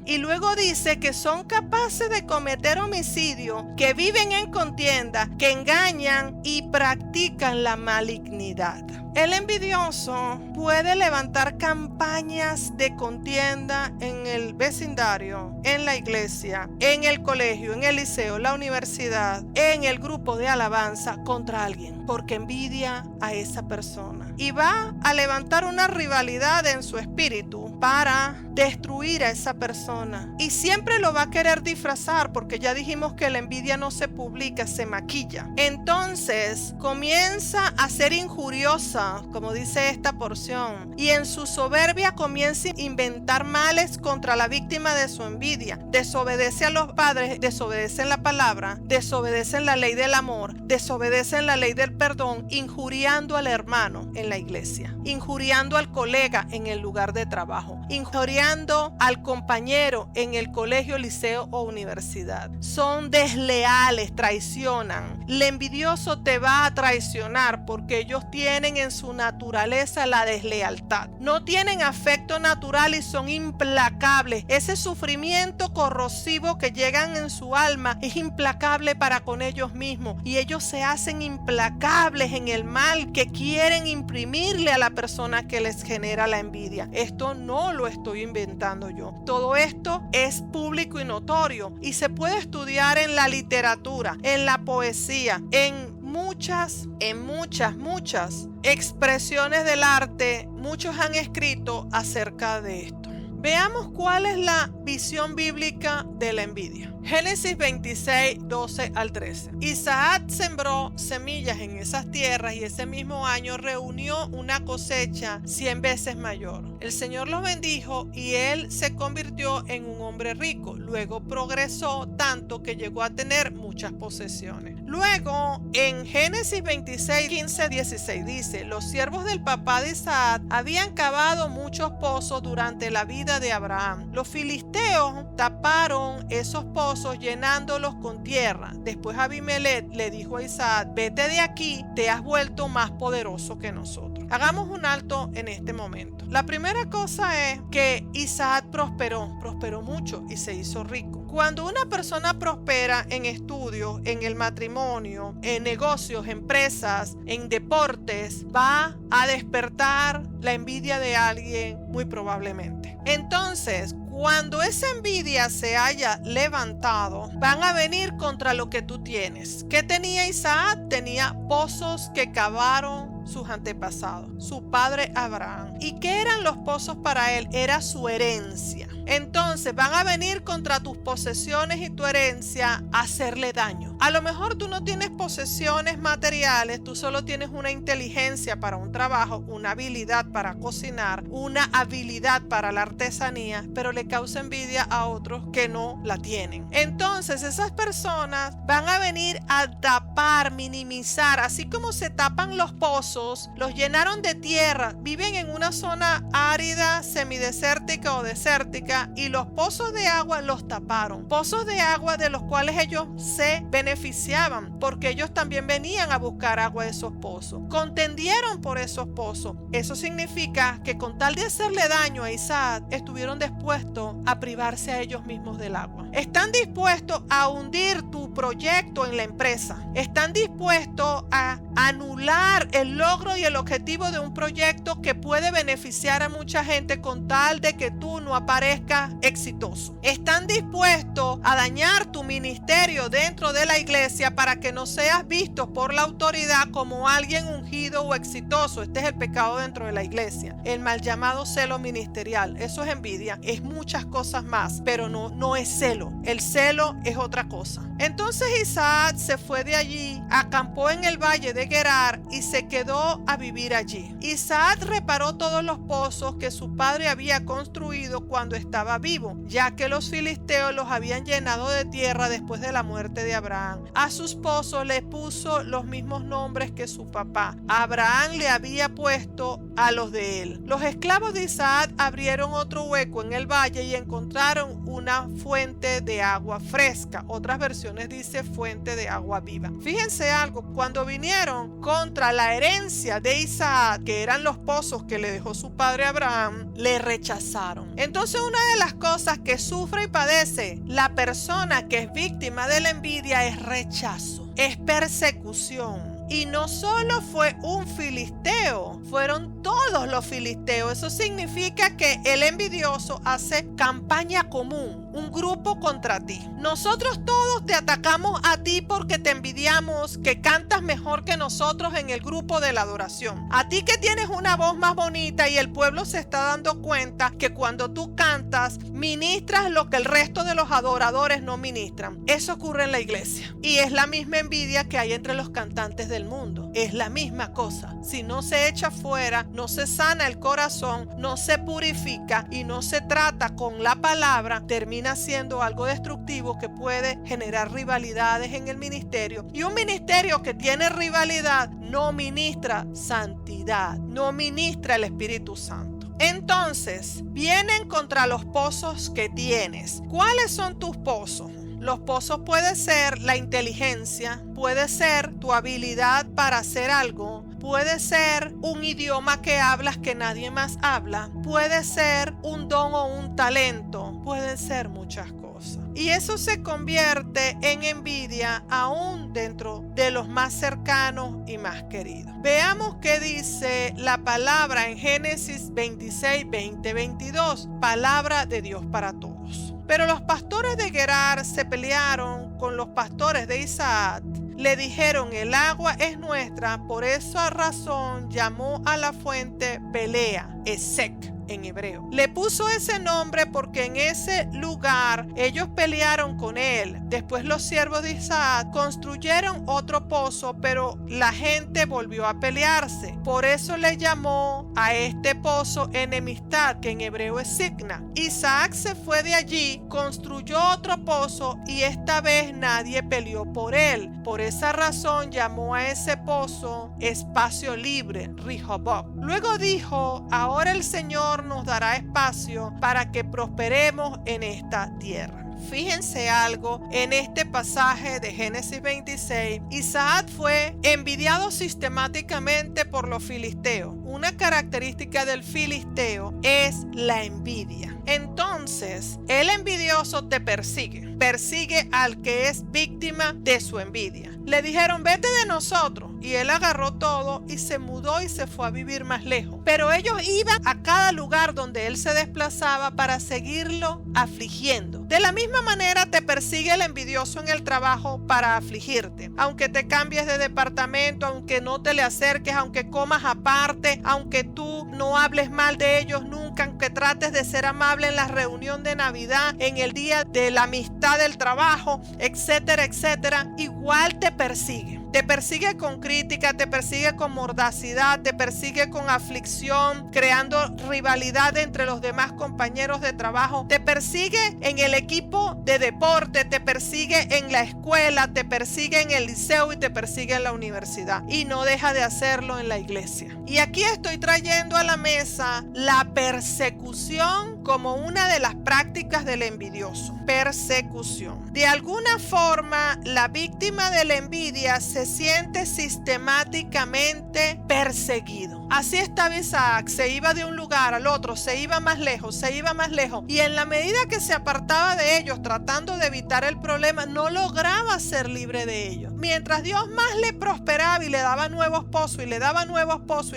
Y luego dice que son capaces de cometer homicidio, que viven en contienda, que engañan y practican la malignidad. El envidioso puede levantar campañas de contienda en el vecindario, en la iglesia, en el colegio, en el liceo, la universidad, en el grupo de alabanza contra alguien, porque envidia a esa persona. Y va a levantar una rivalidad en su espíritu para destruir a esa persona. Y siempre lo va a querer disfrazar, porque ya dijimos que la envidia no se publica, se maquilla. Entonces comienza a ser injuriosa, como dice esta porción, y en su soberbia comienza a inventar males contra la víctima de su envidia. Desobedece a los padres, desobedece en la palabra, desobedece en la ley del amor, desobedece en la ley del perdón, injuriando al hermano en la iglesia, injuriando al colega en el lugar de trabajo, injuriando al compañero en el colegio, liceo o universidad. Son desleales, traicionan. El envidioso te va a traicionar porque ellos tienen en su naturaleza la deslealtad. No tienen afecto natural y son implacables. Ese sufrimiento corrosivo que llegan en su alma es implacable para con ellos mismos, y ellos se hacen implacables en el mal que quieren imprimirle a la persona que les genera la envidia. Esto no lo estoy inventando yo. Todo esto es público y notorio y se puede estudiar en la literatura, en la poesía, en muchas expresiones del arte. Muchos han escrito acerca de esto. Veamos cuál es la visión bíblica de la envidia. Génesis 26, 12 al 13. Isaac sembró semillas en esas tierras y ese mismo año reunió una cosecha 100 veces mayor. El Señor los bendijo y él se convirtió en un hombre rico. Luego progresó tanto que llegó a tener muchas posesiones. Luego en Génesis 26, 15, 16 dice: los siervos del papá de Isaac habían cavado muchos pozos durante la vida de Abraham. Los filisteos taparon esos pozos llenándolos con tierra. Después Abimelech le dijo a Isaac: vete de aquí, te has vuelto más poderoso que nosotros. Hagamos un alto en este momento. La primera cosa es que Isaac prosperó mucho y se hizo rico. Cuando una persona prospera en estudios, en el matrimonio, en negocios, empresas, en deportes, va a despertar la envidia de alguien muy probablemente. Entonces, cuando esa envidia se haya levantado, van a venir contra lo que tú tienes. ¿Qué tenía Isaac? Tenía pozos que cavaron sus antepasados, su padre Abraham. ¿Y qué eran los pozos para él? Era su herencia. Entonces van a venir contra tus posesiones y tu herencia a hacerle daño, A lo mejor tú no tienes posesiones materiales, tú solo tienes una inteligencia para un trabajo, una habilidad para cocinar, una habilidad para la artesanía, pero le causa envidia a otros que no la tienen. Entonces esas personas van a venir a tapar, minimizar, así como se tapan los pozos, los llenaron de tierra, viven en una zona árida, semidesértica o desértica, y los pozos de agua los taparon. Pozos de agua de los cuales ellos se beneficiaban, porque ellos también venían a buscar agua de esos pozos. Contendieron por esos pozos. Eso significa que con tal de hacerle daño a Isaac, estuvieron dispuestos a privarse a ellos mismos del agua. Están dispuestos a hundir tu proyecto en la empresa. Están dispuestos a anular el logro y el objetivo de un proyecto que puede beneficiar a mucha gente con tal de que tú no aparezcas exitoso. Están dispuestos a dañar tu ministerio dentro de la iglesia para que no seas visto por la autoridad como alguien ungido o exitoso. Este es el pecado dentro de la iglesia, el mal llamado celo ministerial. Eso es envidia, es muchas cosas más, pero no es celo. El celo es otra cosa. Entonces Isaac se fue de allí, acampó en el valle de Gerar y se quedó a vivir allí. Isaac reparó todos los pozos que su padre había construido cuando estaba vivo, ya que los filisteos los habían llenado de tierra después de la muerte de Abraham. A sus pozos le puso los mismos nombres que su papá. Abraham le había puesto a los de él. Los esclavos de Isaac abrieron otro hueco en el valle y encontraron una fuente de agua fresca. Otras versiones dice fuente de agua viva. Fíjense algo, cuando vinieron contra la herencia de Isaac, que eran los pozos que le dejó su padre Abraham, le rechazaron. Entonces una de las cosas que sufre y padece la persona que es víctima de la envidia es rechazo, es persecución. Y no solo fue un filisteo, fueron todos los filisteos. Eso significa que el envidioso hace campaña común, un grupo contra ti. Nosotros todos te atacamos a ti porque te envidiamos que cantas mejor que nosotros en el grupo de la adoración. A ti que tienes una voz más bonita y el pueblo se está dando cuenta que cuando tú cantas, ministras lo que el resto de los adoradores no ministran. Eso ocurre en la iglesia. Y es la misma envidia que hay entre los cantantes del mundo. Es la misma cosa. Si no se echa fuera, no se sana el corazón, no se purifica y no se trata con la palabra, termina siendo algo destructivo que puede generar rivalidades en el ministerio. Y un ministerio que tiene rivalidad no ministra santidad, no ministra el Espíritu Santo. Entonces, vienen contra los pozos que tienes. ¿Cuáles son tus pozos? Los pozos puede ser la inteligencia, puede ser tu habilidad para hacer algo, puede ser un idioma que hablas que nadie más habla, puede ser un don o un talento, pueden ser muchas cosas. Y eso se convierte en envidia aún dentro de los más cercanos y más queridos. Veamos qué dice la palabra en Génesis 26, 20, 22, palabra de Dios para todos. Pero los pastores de Gerar se pelearon con los pastores de Isaac. Le dijeron: el agua es nuestra. Por esa razón llamó a la fuente Pelea, Esek en hebreo. Le puso ese nombre porque en ese lugar ellos pelearon con él. Después los siervos de Isaac construyeron otro pozo, pero la gente volvió a pelearse. Por eso le llamó a este pozo enemistad, que en hebreo es Signa. Isaac se fue de allí, construyó otro pozo y esta vez nadie peleó por él. Por esa razón llamó a ese pozo espacio libre, Rehoboth. Luego dijo: ahora el Señor nos dará espacio para que prosperemos en esta tierra. Fíjense algo en este pasaje de Génesis 26. Isaac fue envidiado sistemáticamente por los filisteos. Una característica del filisteo es la envidia. Entonces, el envidioso te persigue. Persigue al que es víctima de su envidia. Le dijeron: vete de nosotros. Y él agarró todo y se mudó y se fue a vivir más lejos. Pero ellos iban a cada lugar donde él se desplazaba para seguirlo afligiendo, De la misma manera te persigue el envidioso en el trabajo para afligirte. Aunque te cambies de departamento, aunque no te le acerques, aunque comas aparte, aunque tú no hables mal de ellos nunca, aunque trates de ser amable en la reunión de Navidad, en el día de la amistad del trabajo, etcétera, etcétera, igual te persigue. Te persigue con crítica, te persigue con mordacidad, te persigue con aflicción, creando rivalidad entre los demás compañeros de trabajo. Te persigue en el equipo de deporte, te persigue en la escuela, te persigue en el liceo y te persigue en la universidad. Y no deja de hacerlo en la iglesia. Y aquí estoy trayendo a la mesa la persecución como una de las prácticas del envidioso. Persecución. De alguna forma, la víctima de la envidia se siente sistemáticamente perseguido. Así estaba Isaac, se iba de un lugar al otro, se iba más lejos, y en la medida que se apartaba de ellos, tratando de evitar el problema, no lograba ser libre de ellos. Mientras Dios más le prosperaba y le daba nuevos pozos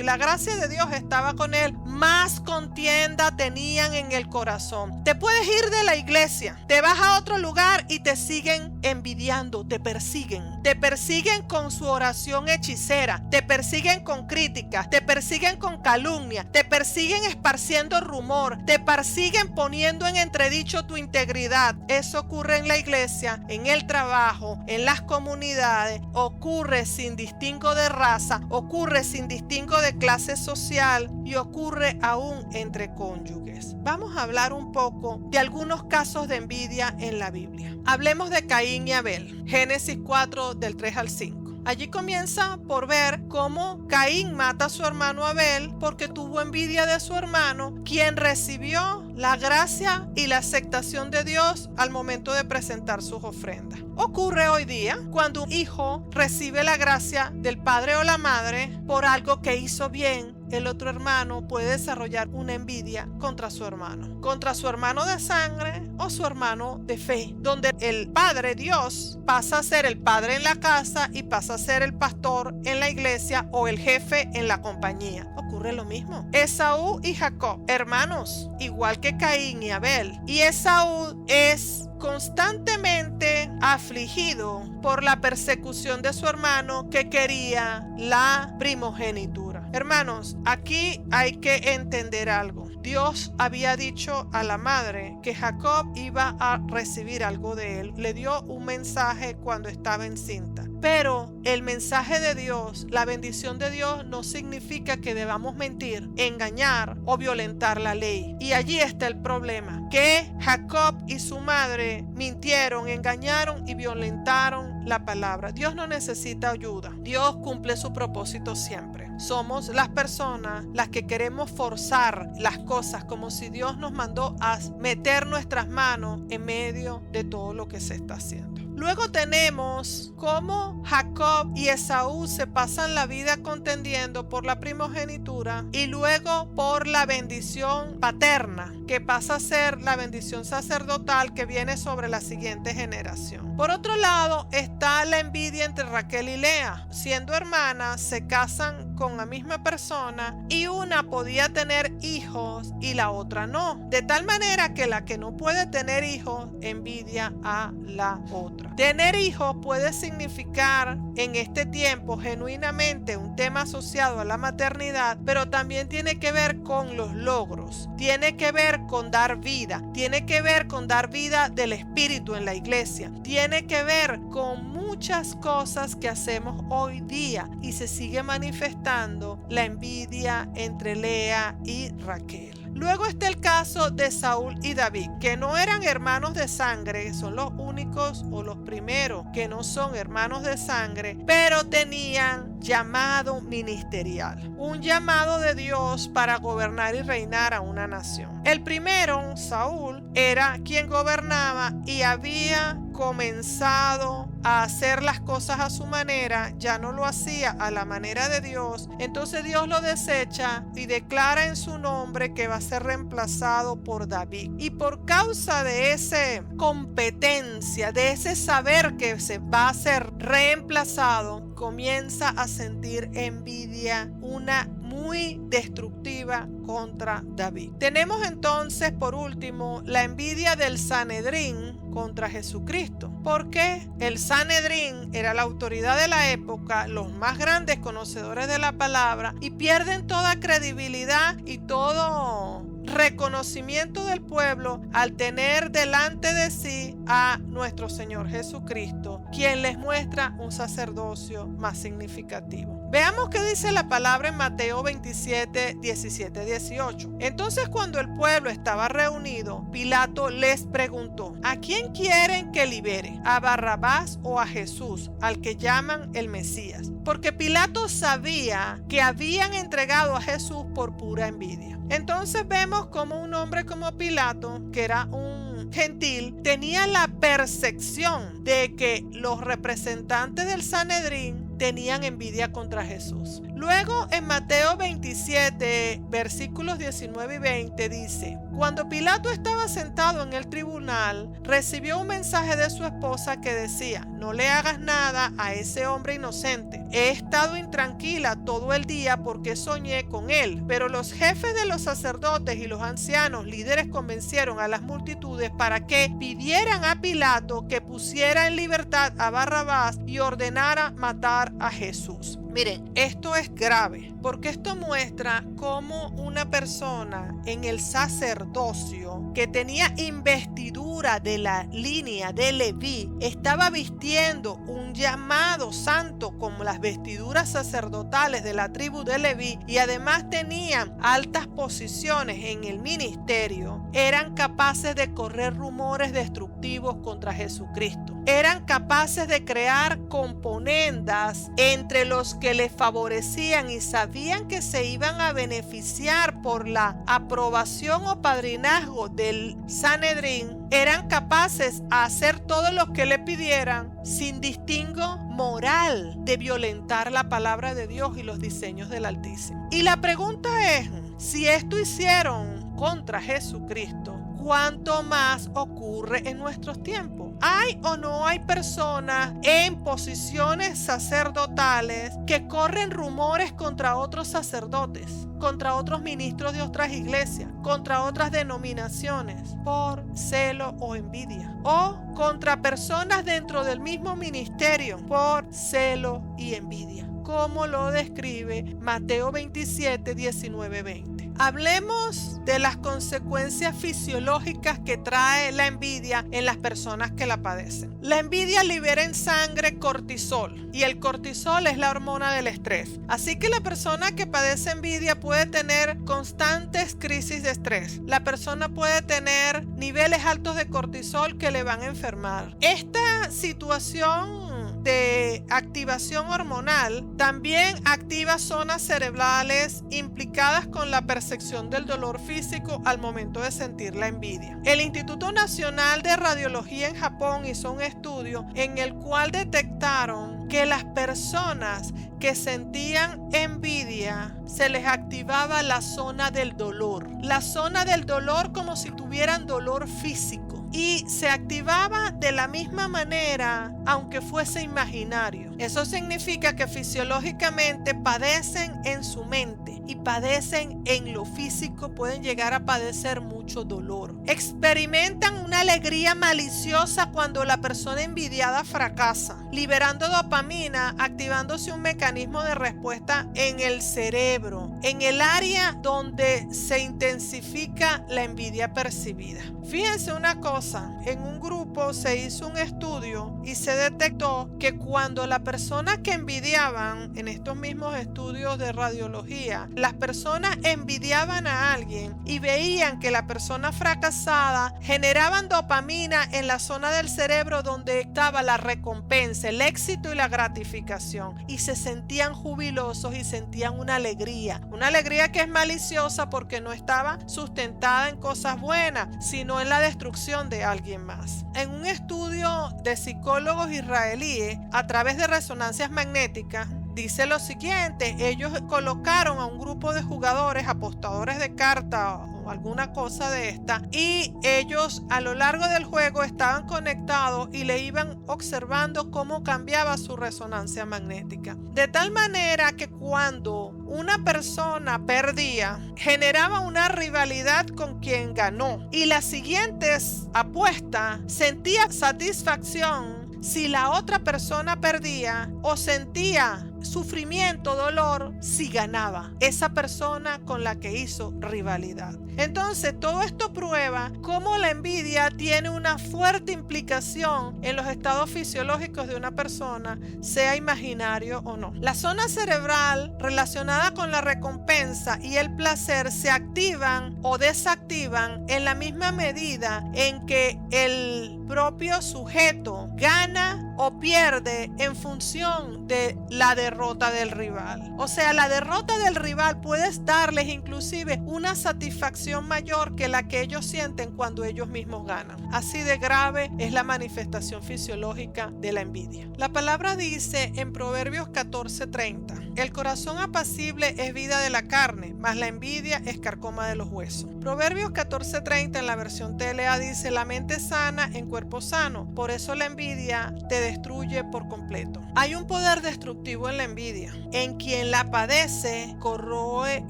y la gracia de Dios estaba con él, más contienda tenían en el corazón. Te puedes ir de la iglesia, te vas a otro lugar y te siguen envidiando, te persiguen con su oración hechicera, te persiguen con críticas, te persiguen con calumnia, te persiguen esparciendo rumor, te persiguen poniendo en entredicho tu integridad. Eso ocurre en la iglesia, en el trabajo, en las comunidades, ocurre sin distingo de raza, ocurre sin distingo de clase social y ocurre aún entre cónyuges. Vamos a hablar un poco de algunos casos de envidia en la Biblia. Hablemos de Caín y Abel. Génesis 4 del 3 al 5. Allí comienza por ver cómo Caín mata a su hermano Abel porque tuvo envidia de su hermano, quien recibió la gracia y la aceptación de Dios al momento de presentar sus ofrendas. Ocurre hoy día cuando un hijo recibe la gracia del padre o la madre por algo que hizo bien. El otro hermano puede desarrollar una envidia contra su hermano de sangre o su hermano de fe, donde el Padre Dios pasa a ser el padre en la casa y pasa a ser el pastor en la iglesia o el jefe en la compañía. Ocurre lo mismo. Esaú y Jacob, hermanos, igual que Caín y Abel. Y Esaú es constantemente afligido por la persecución de su hermano que quería la primogenitura. Hermanos, aquí hay que entender algo. Dios había dicho a la madre que Jacob iba a recibir algo de él. Le dio un mensaje cuando estaba encinta. Pero el mensaje de Dios, la bendición de Dios, no significa que debamos mentir, engañar o violentar la ley. Y allí está el problema, que Jacob y su madre mintieron, engañaron y violentaron la palabra. Dios no necesita ayuda. Dios cumple su propósito siempre. Somos las personas las que queremos forzar las cosas como si Dios nos mandó a meter nuestras manos en medio de todo lo que se está haciendo. Luego tenemos cómo Jacob y Esaú se pasan la vida contendiendo por la primogenitura y luego por la bendición paterna, que pasa a ser la bendición sacerdotal que viene sobre la siguiente generación. Por otro lado está la envidia entre Raquel y Lea. Siendo hermanas, se casan con la misma persona y una podía tener hijos y la otra no. De tal manera que la que no puede tener hijos envidia a la otra. Tener hijos puede significar en este tiempo genuinamente un tema asociado a la maternidad, pero también tiene que ver con los logros, tiene que ver con dar vida, tiene que ver con dar vida del espíritu en la iglesia, tiene que ver con muchas cosas que hacemos hoy día y se sigue manifestando la envidia entre Lea y Raquel. Luego está el caso de Saúl y David, que no eran hermanos de sangre, son los únicos o los primeros que no son hermanos de sangre, pero tenían llamado ministerial, un llamado de Dios para gobernar y reinar a una nación. El primero, Saúl, era quien gobernaba y había comenzado a hacer las cosas a su manera, ya no lo hacía a la manera de Dios. Entonces Dios lo desecha y declara en su nombre que va a ser reemplazado por David. Y por causa de esa competencia, de ese saber que se va a ser reemplazado, comienza a sentir envidia una muy destructiva contra David. Tenemos entonces, por último, la envidia del Sanedrín contra Jesucristo, porque el Sanedrín era la autoridad de la época, los más grandes conocedores de la palabra, y pierden toda credibilidad y todo reconocimiento del pueblo al tener delante de sí a nuestro Señor Jesucristo, quien les muestra un sacerdocio más significativo. Veamos qué dice la palabra en Mateo 27, 17, 18. Entonces, cuando el pueblo estaba reunido, Pilato les preguntó: ¿a quién quieren que libere? ¿A Barrabás o a Jesús, al que llaman el Mesías? Porque Pilato sabía que habían entregado a Jesús por pura envidia. Entonces vemos como un hombre como Pilato, que era un gentil, tenía la percepción de que los representantes del Sanedrín tenían envidia contra Jesús. Luego en Mateo 27, versículos 19 y 20 dice: cuando Pilato estaba sentado en el tribunal, recibió un mensaje de su esposa que decía: no le hagas nada a ese hombre inocente. He estado intranquila todo el día porque soñé con él. Pero los jefes de los sacerdotes y los ancianos líderes convencieron a las multitudes para que pidieran a Pilato que pusiera en libertad a Barrabás y ordenara matar a Jesús. Miren, esto es grave porque esto muestra cómo una persona en el sacerdocio que tenía investidura de la línea de Leví estaba vistiendo un llamado santo como las vestiduras sacerdotales de la tribu de Leví, y además tenían altas posiciones en el ministerio. Eran capaces de correr rumores destructivos contra Jesucristo. Eran capaces de crear componendas entre los que les favorecían y sabían que se iban a beneficiar por la aprobación o padrinazgo del Sanedrín. Eran capaces a hacer todo lo que le pidieran sin distingo moral de violentar la palabra de Dios y los diseños del Altísimo. Y la pregunta es, si esto hicieron contra Jesucristo, ¿cuánto más ocurre en nuestros tiempos? ¿Hay o no hay personas en posiciones sacerdotales que corren rumores contra otros sacerdotes, contra otros ministros de otras iglesias, contra otras denominaciones, por celo o envidia? ¿O contra personas dentro del mismo ministerio por celo y envidia? Como lo describe Mateo 27, 19, 20. Hablemos de las consecuencias fisiológicas que trae la envidia en las personas que la padecen. La envidia libera en sangre cortisol, y el cortisol es la hormona del estrés. Así que la persona que padece envidia puede tener constantes crisis de estrés. La persona puede tener niveles altos de cortisol que le van a enfermar. Esta situación de activación hormonal también activa zonas cerebrales implicadas con la percepción del dolor físico al momento de sentir la envidia. El Instituto Nacional de Radiología en Japón hizo un estudio en el cual detectaron que las personas que sentían envidia se les activaba la zona del dolor. La zona del dolor como si tuvieran dolor físico. Y se activaba de la misma manera, aunque fuese imaginario. Eso significa que fisiológicamente padecen en su mente y padecen en lo físico, pueden llegar a padecer mucho dolor. Experimentan una alegría maliciosa cuando la persona envidiada fracasa, liberando dopamina, activándose un mecanismo de respuesta en el cerebro, en el área donde se intensifica la envidia percibida. Fíjense una cosa, en un grupo se hizo un estudio y se detectó que cuando la persona que envidiaban, en estos mismos estudios de radiología, las personas envidiaban a alguien y veían que la persona fracasada generaban dopamina en la zona del cerebro donde estaba la recompensa, el éxito y la gratificación, y se sentían jubilosos y sentían una alegría que es maliciosa porque no estaba sustentada en cosas buenas, sino en la destrucción de alguien más. En un estudio de psicólogos israelíes a través de resonancias magnéticas, dice lo siguiente: ellos colocaron a un grupo de jugadores, apostadores de cartas, o alguna cosa de esta, y ellos a lo largo del juego estaban conectados y le iban observando cómo cambiaba su resonancia magnética. De tal manera que cuando una persona perdía, generaba una rivalidad con quien ganó, y las siguientes apuestas sentía satisfacción si la otra persona perdía, o sentía sufrimiento, dolor si ganaba esa persona con la que hizo rivalidad. Entonces todo esto prueba cómo la envidia tiene una fuerte implicación en los estados fisiológicos de una persona, sea imaginario o no. La zona cerebral relacionada con la recompensa y el placer se activan o desactivan en la misma medida en que el propio sujeto gana o pierde en función de la derrota del rival. O sea, la derrota del rival puedes darles inclusive una satisfacción mayor que la que ellos sienten cuando ellos mismos ganan. Así de grave es la manifestación fisiológica de la envidia. La palabra dice en Proverbios 14:30: el corazón apacible es vida de la carne, mas la envidia es carcoma de los huesos. Proverbios 14:30 en la versión TLA dice: la mente sana en cuerpo sano, por eso la envidia te destruye por completo. Hay un poder destructivo en la envidia. En quien la padece, corroe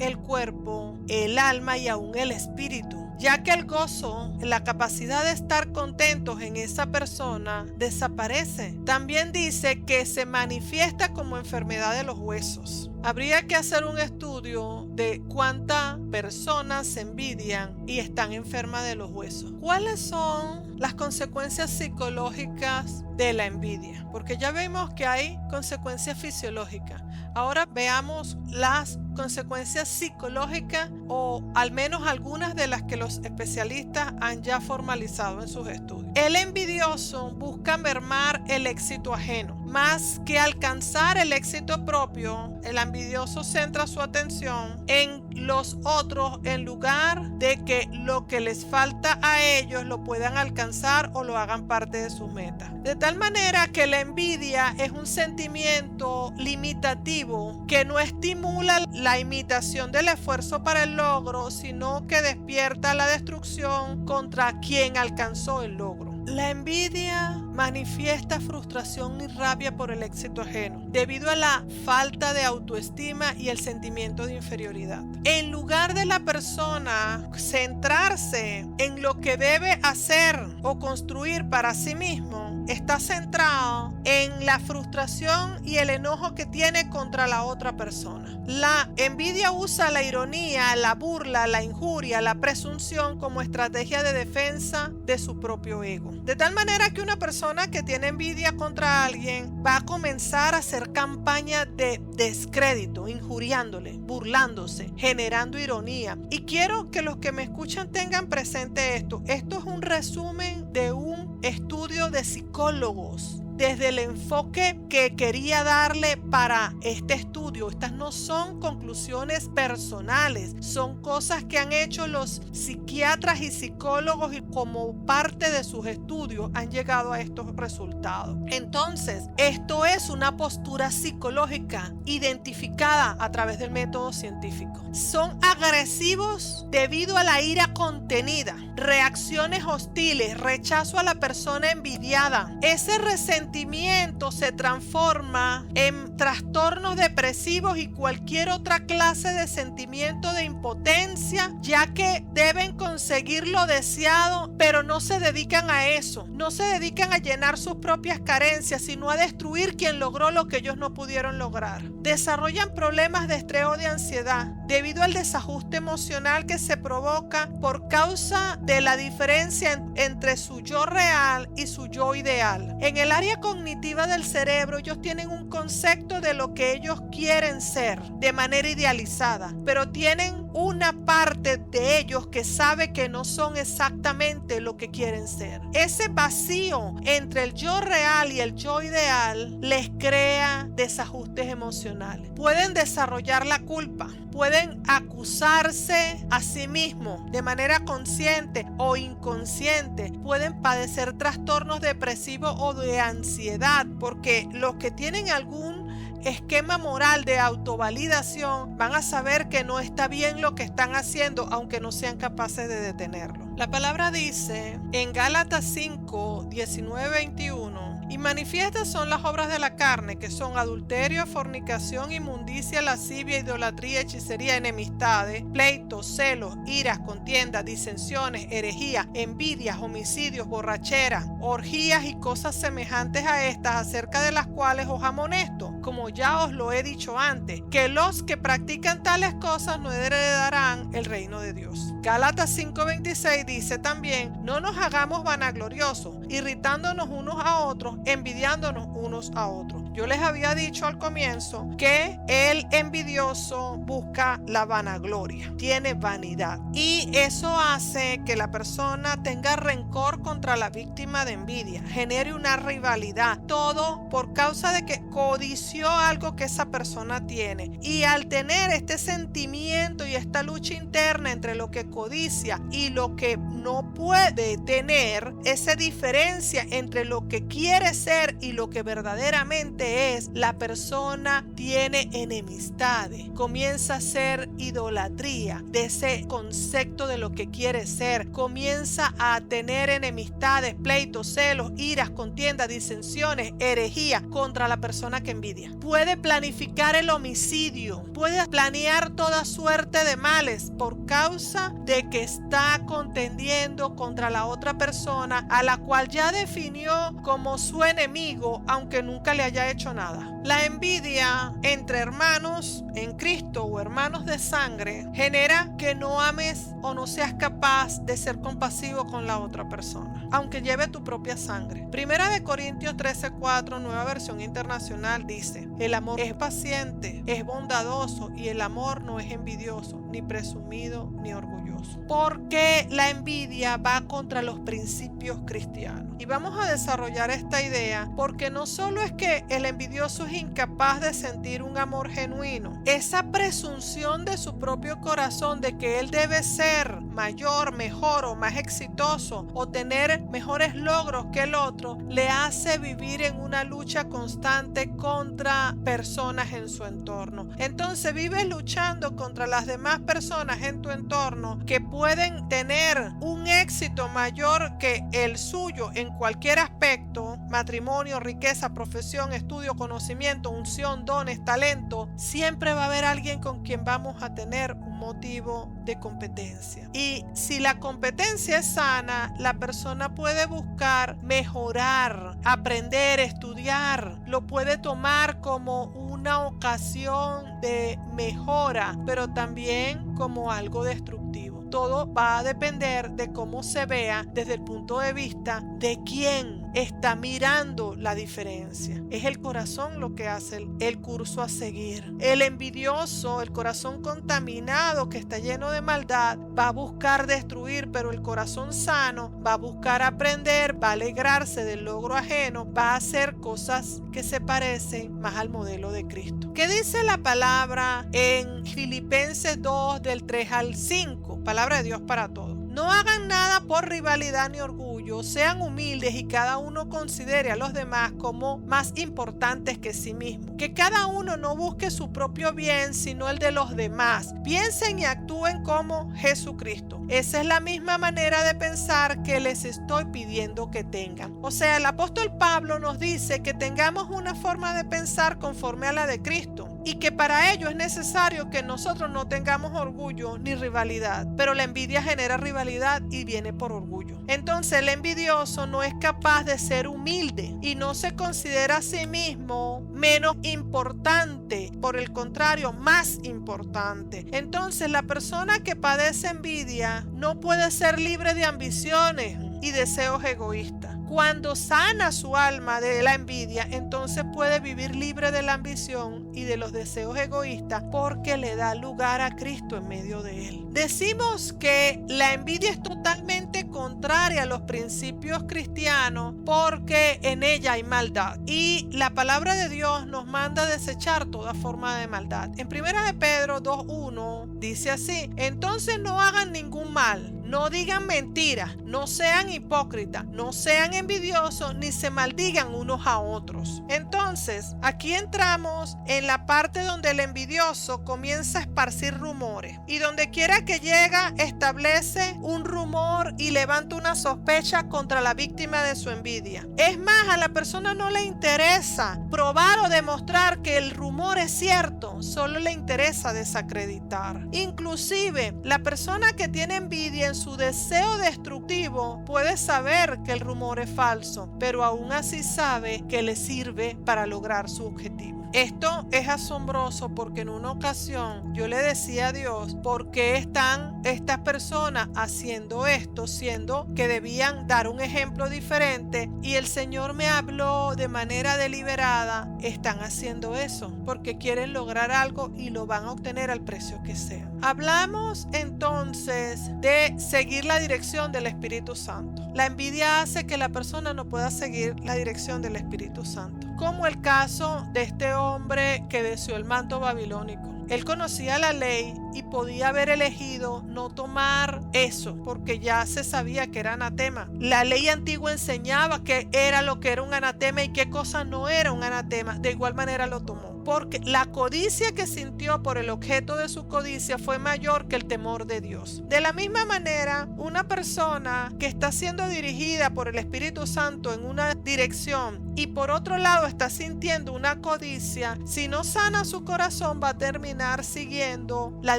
el cuerpo, el alma y aún el espíritu, ya que el gozo, la capacidad de estar contentos en esa persona, desaparece. También dice que se manifiesta como enfermedad de los huesos. Habría que hacer un estudio de cuántas personas se envidian y están enfermas de los huesos. ¿Cuáles son las consecuencias psicológicas de la envidia? Porque ya vemos que hay consecuencias fisiológicas. Ahora veamos las consecuencias psicológicas, o al menos algunas de las que los especialistas han ya formalizado en sus estudios. El envidioso busca mermar el éxito ajeno. Más que alcanzar el éxito propio, el envidioso centra su atención en los otros en lugar de que lo que les falta a ellos lo puedan alcanzar o lo hagan parte de sus metas. De tal manera que la envidia es un sentimiento limitativo que no estimula la imitación del esfuerzo para el logro, sino que despierta la destrucción contra quien alcanzó el logro. La envidia manifiesta frustración y rabia por el éxito ajeno, debido a la falta de autoestima y el sentimiento de inferioridad. En lugar de la persona centrarse en lo que debe hacer o construir para sí mismo, está centrado en la frustración y el enojo que tiene contra la otra persona. La envidia usa la ironía, la burla, la injuria, la presunción como estrategia de defensa de su propio ego. De tal manera que una persona que tiene envidia contra alguien va a comenzar a hacer campaña de descrédito, injuriándole, burlándose, generando ironía. Y quiero que los que me escuchan tengan presente esto. Esto es un resumen de un estudio de psicólogos. Desde el enfoque que quería darle para este estudio, estas no son conclusiones personales, son cosas que han hecho los psiquiatras y psicólogos y como parte de sus estudios han llegado a estos resultados. Entonces, esto es una postura psicológica identificada a través del método científico. Son agresivos debido a la ira contenida, reacciones hostiles, rechazo a la persona envidiada. Ese resentimiento se transforma en trastornos depresivos y cualquier otra clase de sentimiento de impotencia, ya que deben conseguir lo deseado, pero no se dedican a eso, no se dedican a llenar sus propias carencias, sino a destruir quien logró lo que ellos no pudieron lograr. Desarrollan problemas de estrés o de ansiedad debido al desajuste emocional que se provoca por causa de la diferencia entre su yo real y su yo ideal. En el área cognitiva del cerebro, ellos tienen un concepto de lo que ellos quieren ser de manera idealizada, pero tienen una parte de ellos que sabe que no son exactamente lo que quieren ser. Ese vacío entre el yo real y el yo ideal les crea desajustes emocionales. Pueden desarrollar la culpa, pueden acusarse a sí mismos de manera consciente o inconsciente, pueden padecer trastornos depresivos o de ansiedad, porque los que tienen algún esquema moral de autovalidación, van a saber que no está bien lo que están haciendo, aunque no sean capaces de detenerlo. La palabra dice en Gálatas 5, 19, 21: y manifiestas son las obras de la carne, que son adulterio, fornicación, inmundicia, lascivia, idolatría, hechicería, enemistades, pleitos, celos, iras, contiendas, disensiones, herejías, envidias, homicidios, borracheras, orgías y cosas semejantes a estas, acerca de las cuales os amonesto, como ya os lo he dicho antes, que los que practican tales cosas no heredarán el reino de Dios. Gálatas 5:26 dice también: no nos hagamos vanagloriosos, irritándonos unos a otros, envidiándonos unos a otros. Yo les había dicho al comienzo que el envidioso busca la vanagloria, tiene vanidad, y eso hace que la persona tenga rencor contra la víctima de envidia, genere una rivalidad, todo por causa de que codició algo que esa persona tiene. Y al tener este sentimiento y esta lucha interna entre lo que codicia y lo que no puede tener, esa diferencia entre lo que quiere ser y lo que verdaderamente es, la persona tiene enemistades, comienza a ser idolatría de ese concepto de lo que quiere ser, comienza a tener enemistades, pleitos, celos, iras, contiendas, disensiones, herejías contra la persona que envidia. Puede planificar el homicidio, puede planear toda suerte de males por causa de que está contendiendo contra la otra persona a la cual ya definió como su enemigo, aunque nunca le haya hecho nada. La envidia entre hermanos en Cristo o hermanos de sangre genera que no ames o no seas capaz de ser compasivo con la otra persona, aunque lleve tu propia sangre. Primera de Corintios 13:4, nueva versión internacional, dice: el amor es paciente, es bondadoso, y el amor no es envidioso, ni presumido, ni orgulloso. Porque la envidia va contra los principios cristianos. Y vamos a desarrollar esta idea porque no solo es que el envidioso es incapaz de sentir un amor genuino, esa presunción de su propio corazón de que él debe ser mayor, mejor o más exitoso o tener mejores logros que el otro, le hace vivir en una lucha constante contra personas en su entorno. Entonces vives luchando contra las demás personas en tu entorno que pueden tener un éxito mayor que el suyo en cualquier aspecto: matrimonio, riqueza, profesión, estudio, conocimiento, unción, dones, talento. Siempre va a haber alguien con quien vamos a tener un motivo de competencia. Y si la competencia es sana, la persona puede buscar mejorar, aprender, estudiar. Lo puede tomar como una ocasión de mejora, pero también como algo destructivo. Todo va a depender de cómo se vea desde el punto de vista de quién está mirando la diferencia. Es el corazón lo que hace el curso a seguir. El envidioso, el corazón contaminado que está lleno de maldad, va a buscar destruir, pero el corazón sano va a buscar aprender, va a alegrarse del logro ajeno, va a hacer cosas que se parecen más al modelo de Cristo. ¿Qué dice la palabra en Filipenses 2 del 3 al 5? Palabra de Dios para todos. No hagan nada por rivalidad ni orgullo, sean humildes y cada uno considere a los demás como más importantes que sí mismo. Que cada uno no busque su propio bien, sino el de los demás. Piensen y actúen como Jesucristo. Esa es la misma manera de pensar que les estoy pidiendo que tengan. O sea, el apóstol Pablo nos dice que tengamos una forma de pensar conforme a la de Cristo, y que para ello es necesario que nosotros no tengamos orgullo ni rivalidad, pero la envidia genera rivalidad y viene por orgullo. Entonces el envidioso no es capaz de ser humilde y no se considera a sí mismo menos importante, por el contrario, más importante. Entonces la persona que padece envidia no puede ser libre de ambiciones y deseos egoístas. Cuando sana su alma de la envidia, entonces puede vivir libre de la ambición y de los deseos egoístas, porque le da lugar a Cristo en medio de él. Decimos que la envidia es totalmente contraria a los principios cristianos porque en ella hay maldad, y la palabra de Dios nos manda a desechar toda forma de maldad. En 1 de Pedro 2:1 dice así: entonces no hagan ningún mal, no digan mentiras, no sean hipócritas, no sean envidiosos, ni se maldigan unos a otros. Entonces, aquí entramos en la parte donde el envidioso comienza a esparcir rumores, y donde quiera que llega establece un rumor y levanta una sospecha contra la víctima de su envidia. Es más, a la persona no le interesa probar o demostrar que el rumor es cierto, solo le interesa desacreditar. Inclusive, la persona que tiene envidia en su deseo destructivo puede saber que el rumor es falso, pero aún así sabe que le sirve para lograr su objetivo. Esto es asombroso porque en una ocasión yo le decía a Dios, ¿por qué están estas personas haciendo esto, siendo que debían dar un ejemplo diferente? Y el Señor me habló de manera deliberada, están haciendo eso porque quieren lograr algo y lo van a obtener al precio que sea. Hablamos entonces de seguir la dirección del Espíritu Santo. La envidia hace que la persona no pueda seguir la dirección del Espíritu Santo, como el caso de este hombre que deseó el manto babilónico. Él conocía la ley y podía haber elegido no tomar eso porque ya se sabía que era anatema. La ley antigua enseñaba qué era lo que era un anatema y qué cosa no era un anatema. De igual manera lo tomó, porque la codicia que sintió por el objeto de su codicia fue mayor que el temor de Dios. De la misma manera, una persona que está siendo dirigida por el Espíritu Santo en una dirección y por otro lado está sintiendo una codicia, si no sana su corazón va a terminar siguiendo la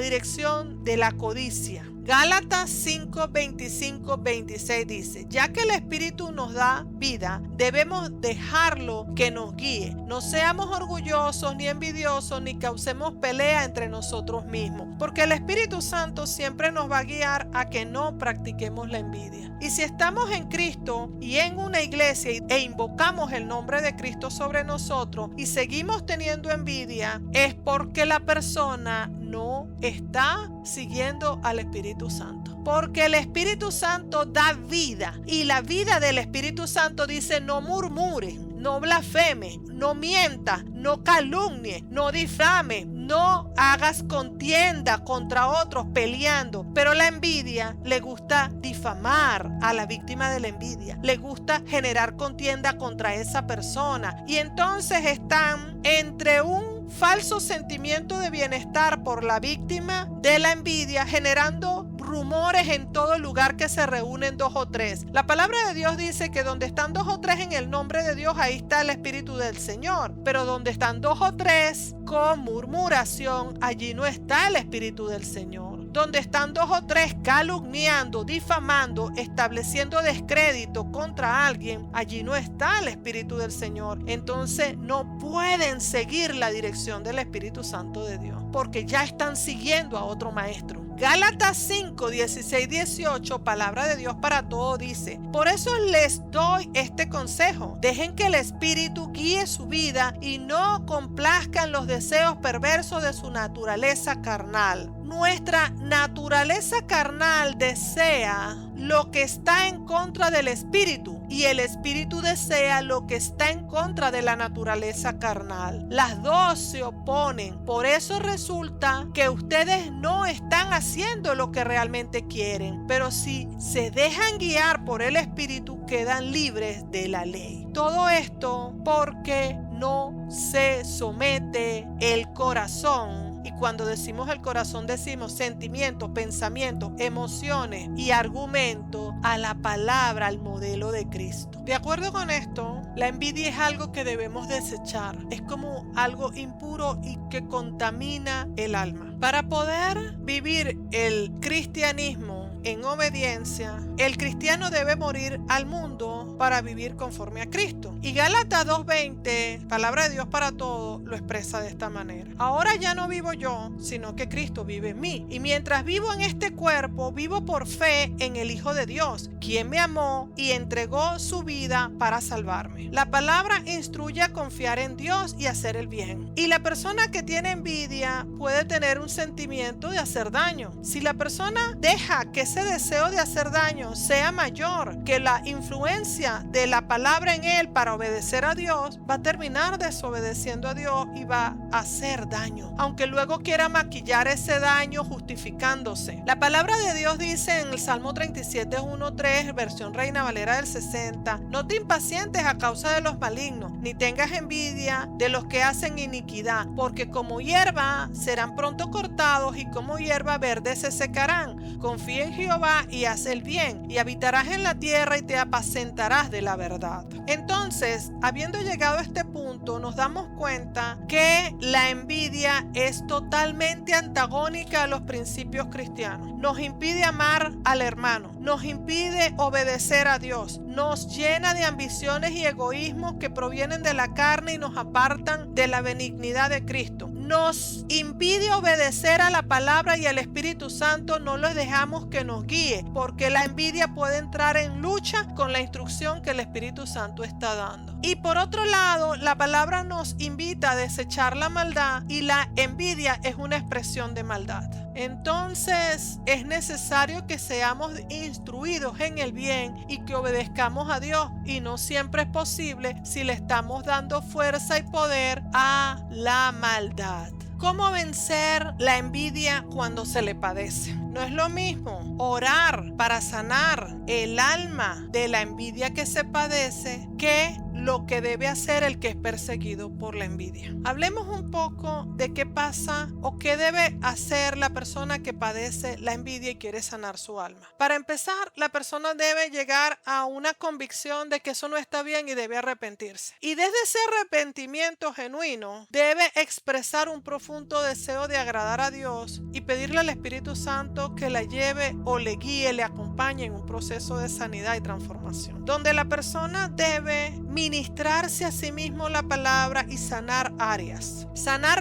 dirección de la codicia. Gálatas 5, 25, 26 dice, ya que el Espíritu nos da vida, debemos dejarlo que nos guíe. No seamos orgullosos ni envidiosos ni causemos pelea entre nosotros mismos, porque el Espíritu Santo siempre nos va a guiar a que no practiquemos la envidia. Y si estamos en Cristo y en una iglesia e invocamos el nombre de Cristo sobre nosotros y seguimos teniendo envidia, es porque la persona no está siguiendo al Espíritu Santo. Porque el Espíritu Santo da vida y la vida del Espíritu Santo dice no murmures, no blasfemes, no mientas, no calumnies, no difames, no hagas contienda contra otros peleando. Pero la envidia le gusta difamar a la víctima de la envidia, le gusta generar contienda contra esa persona y entonces están entre un falso sentimiento de bienestar por la víctima de la envidia, generando rumores en todo lugar que se reúnen dos o tres. La palabra de Dios dice que donde están dos o tres en el nombre de Dios, ahí está el Espíritu del Señor. Pero donde están dos o tres con murmuración, allí no está el Espíritu del Señor. Donde están dos o tres calumniando, difamando, estableciendo descrédito contra alguien, allí no está el Espíritu del Señor. Entonces no pueden seguir la dirección del Espíritu Santo de Dios, porque ya están siguiendo a otro maestro. Gálatas 5, 16, 18, palabra de Dios para todo dice, por eso les doy este consejo, dejen que el Espíritu guíe su vida y no complazcan los deseos perversos de su naturaleza carnal. Nuestra naturaleza carnal desea lo que está en contra del Espíritu y el Espíritu desea lo que está en contra de la naturaleza carnal. Las dos se oponen. Por eso resulta que ustedes no están haciendo lo que realmente quieren. Pero si se dejan guiar por el Espíritu, quedan libres de la ley. Todo esto porque no se somete el corazón. Y cuando decimos el corazón, decimos sentimientos, pensamientos, emociones y argumentos a la palabra, al modelo de Cristo. De acuerdo con esto, la envidia es algo que debemos desechar. Es como algo impuro y que contamina el alma. Para poder vivir el cristianismo en obediencia, el cristiano debe morir al mundo para vivir conforme a Cristo. Y Gálatas 2:20, palabra de Dios para todo, lo expresa de esta manera. Ahora ya no vivo yo, sino que Cristo vive en mí. Y mientras vivo en este cuerpo, vivo por fe en el Hijo de Dios, quien me amó y entregó su vida para salvarme. La palabra instruye a confiar en Dios y hacer el bien. Y la persona que tiene envidia puede tener un sentimiento de hacer daño. Si la persona deja que ese deseo de hacer daño sea mayor que la influencia de la palabra en él para obedecer a Dios, va a terminar desobedeciendo a Dios y va a hacer daño, aunque luego quiera maquillar ese daño justificándose. La palabra de Dios dice en el Salmo 37:1-3, versión Reina Valera del 60: no te impacientes a causa de los malignos, ni tengas envidia de los que hacen iniquidad, porque como hierba serán pronto cortados y como hierba verde se secarán. Confía en Jehová y haz el bien, y habitarás en la tierra y te apacentarás de la verdad. Entonces, habiendo llegado a este punto, nos damos cuenta que la envidia es totalmente antagónica a los principios cristianos. Nos impide amar al hermano, nos impide obedecer a Dios, nos llena de ambiciones y egoísmos que provienen de la carne y nos apartan de la benignidad de Cristo. Nos impide obedecer a la palabra y al Espíritu Santo no los dejamos que nos guíe, porque la envidia puede entrar en lucha con la instrucción que el Espíritu Santo está dando. Y por otro lado, la palabra nos invita a desechar la maldad, y la envidia es una expresión de maldad. Entonces es necesario que seamos instruidos en el bien y que obedezcamos a Dios, y no siempre es posible si le estamos dando fuerza y poder a la maldad. ¿Cómo vencer la envidia cuando se le padece? No es lo mismo orar para sanar el alma de la envidia que se padece que lo que debe hacer el que es perseguido por la envidia. Hablemos un poco de qué pasa o qué debe hacer la persona que padece la envidia y quiere sanar su alma. Para empezar, la persona debe llegar a una convicción de que eso no está bien y debe arrepentirse. Y desde ese arrepentimiento genuino debe expresar un profundo deseo de agradar a Dios y pedirle al Espíritu Santo que la lleve o le guíe, le acompañe en un proceso de sanidad y transformación, donde la persona debe ministrarse a sí mismo la palabra y sanar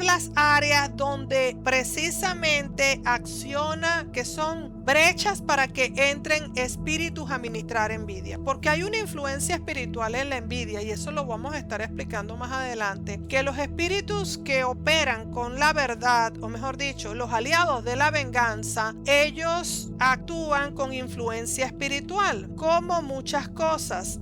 las áreas donde precisamente acciona, que son brechas para que entren espíritus a ministrar envidia, porque hay una influencia espiritual en la envidia, y eso lo vamos a estar explicando más adelante, que los espíritus que operan con la verdad, o mejor dicho, los aliados de la venganza, ellos actúan con influencia espiritual, como muchas cosas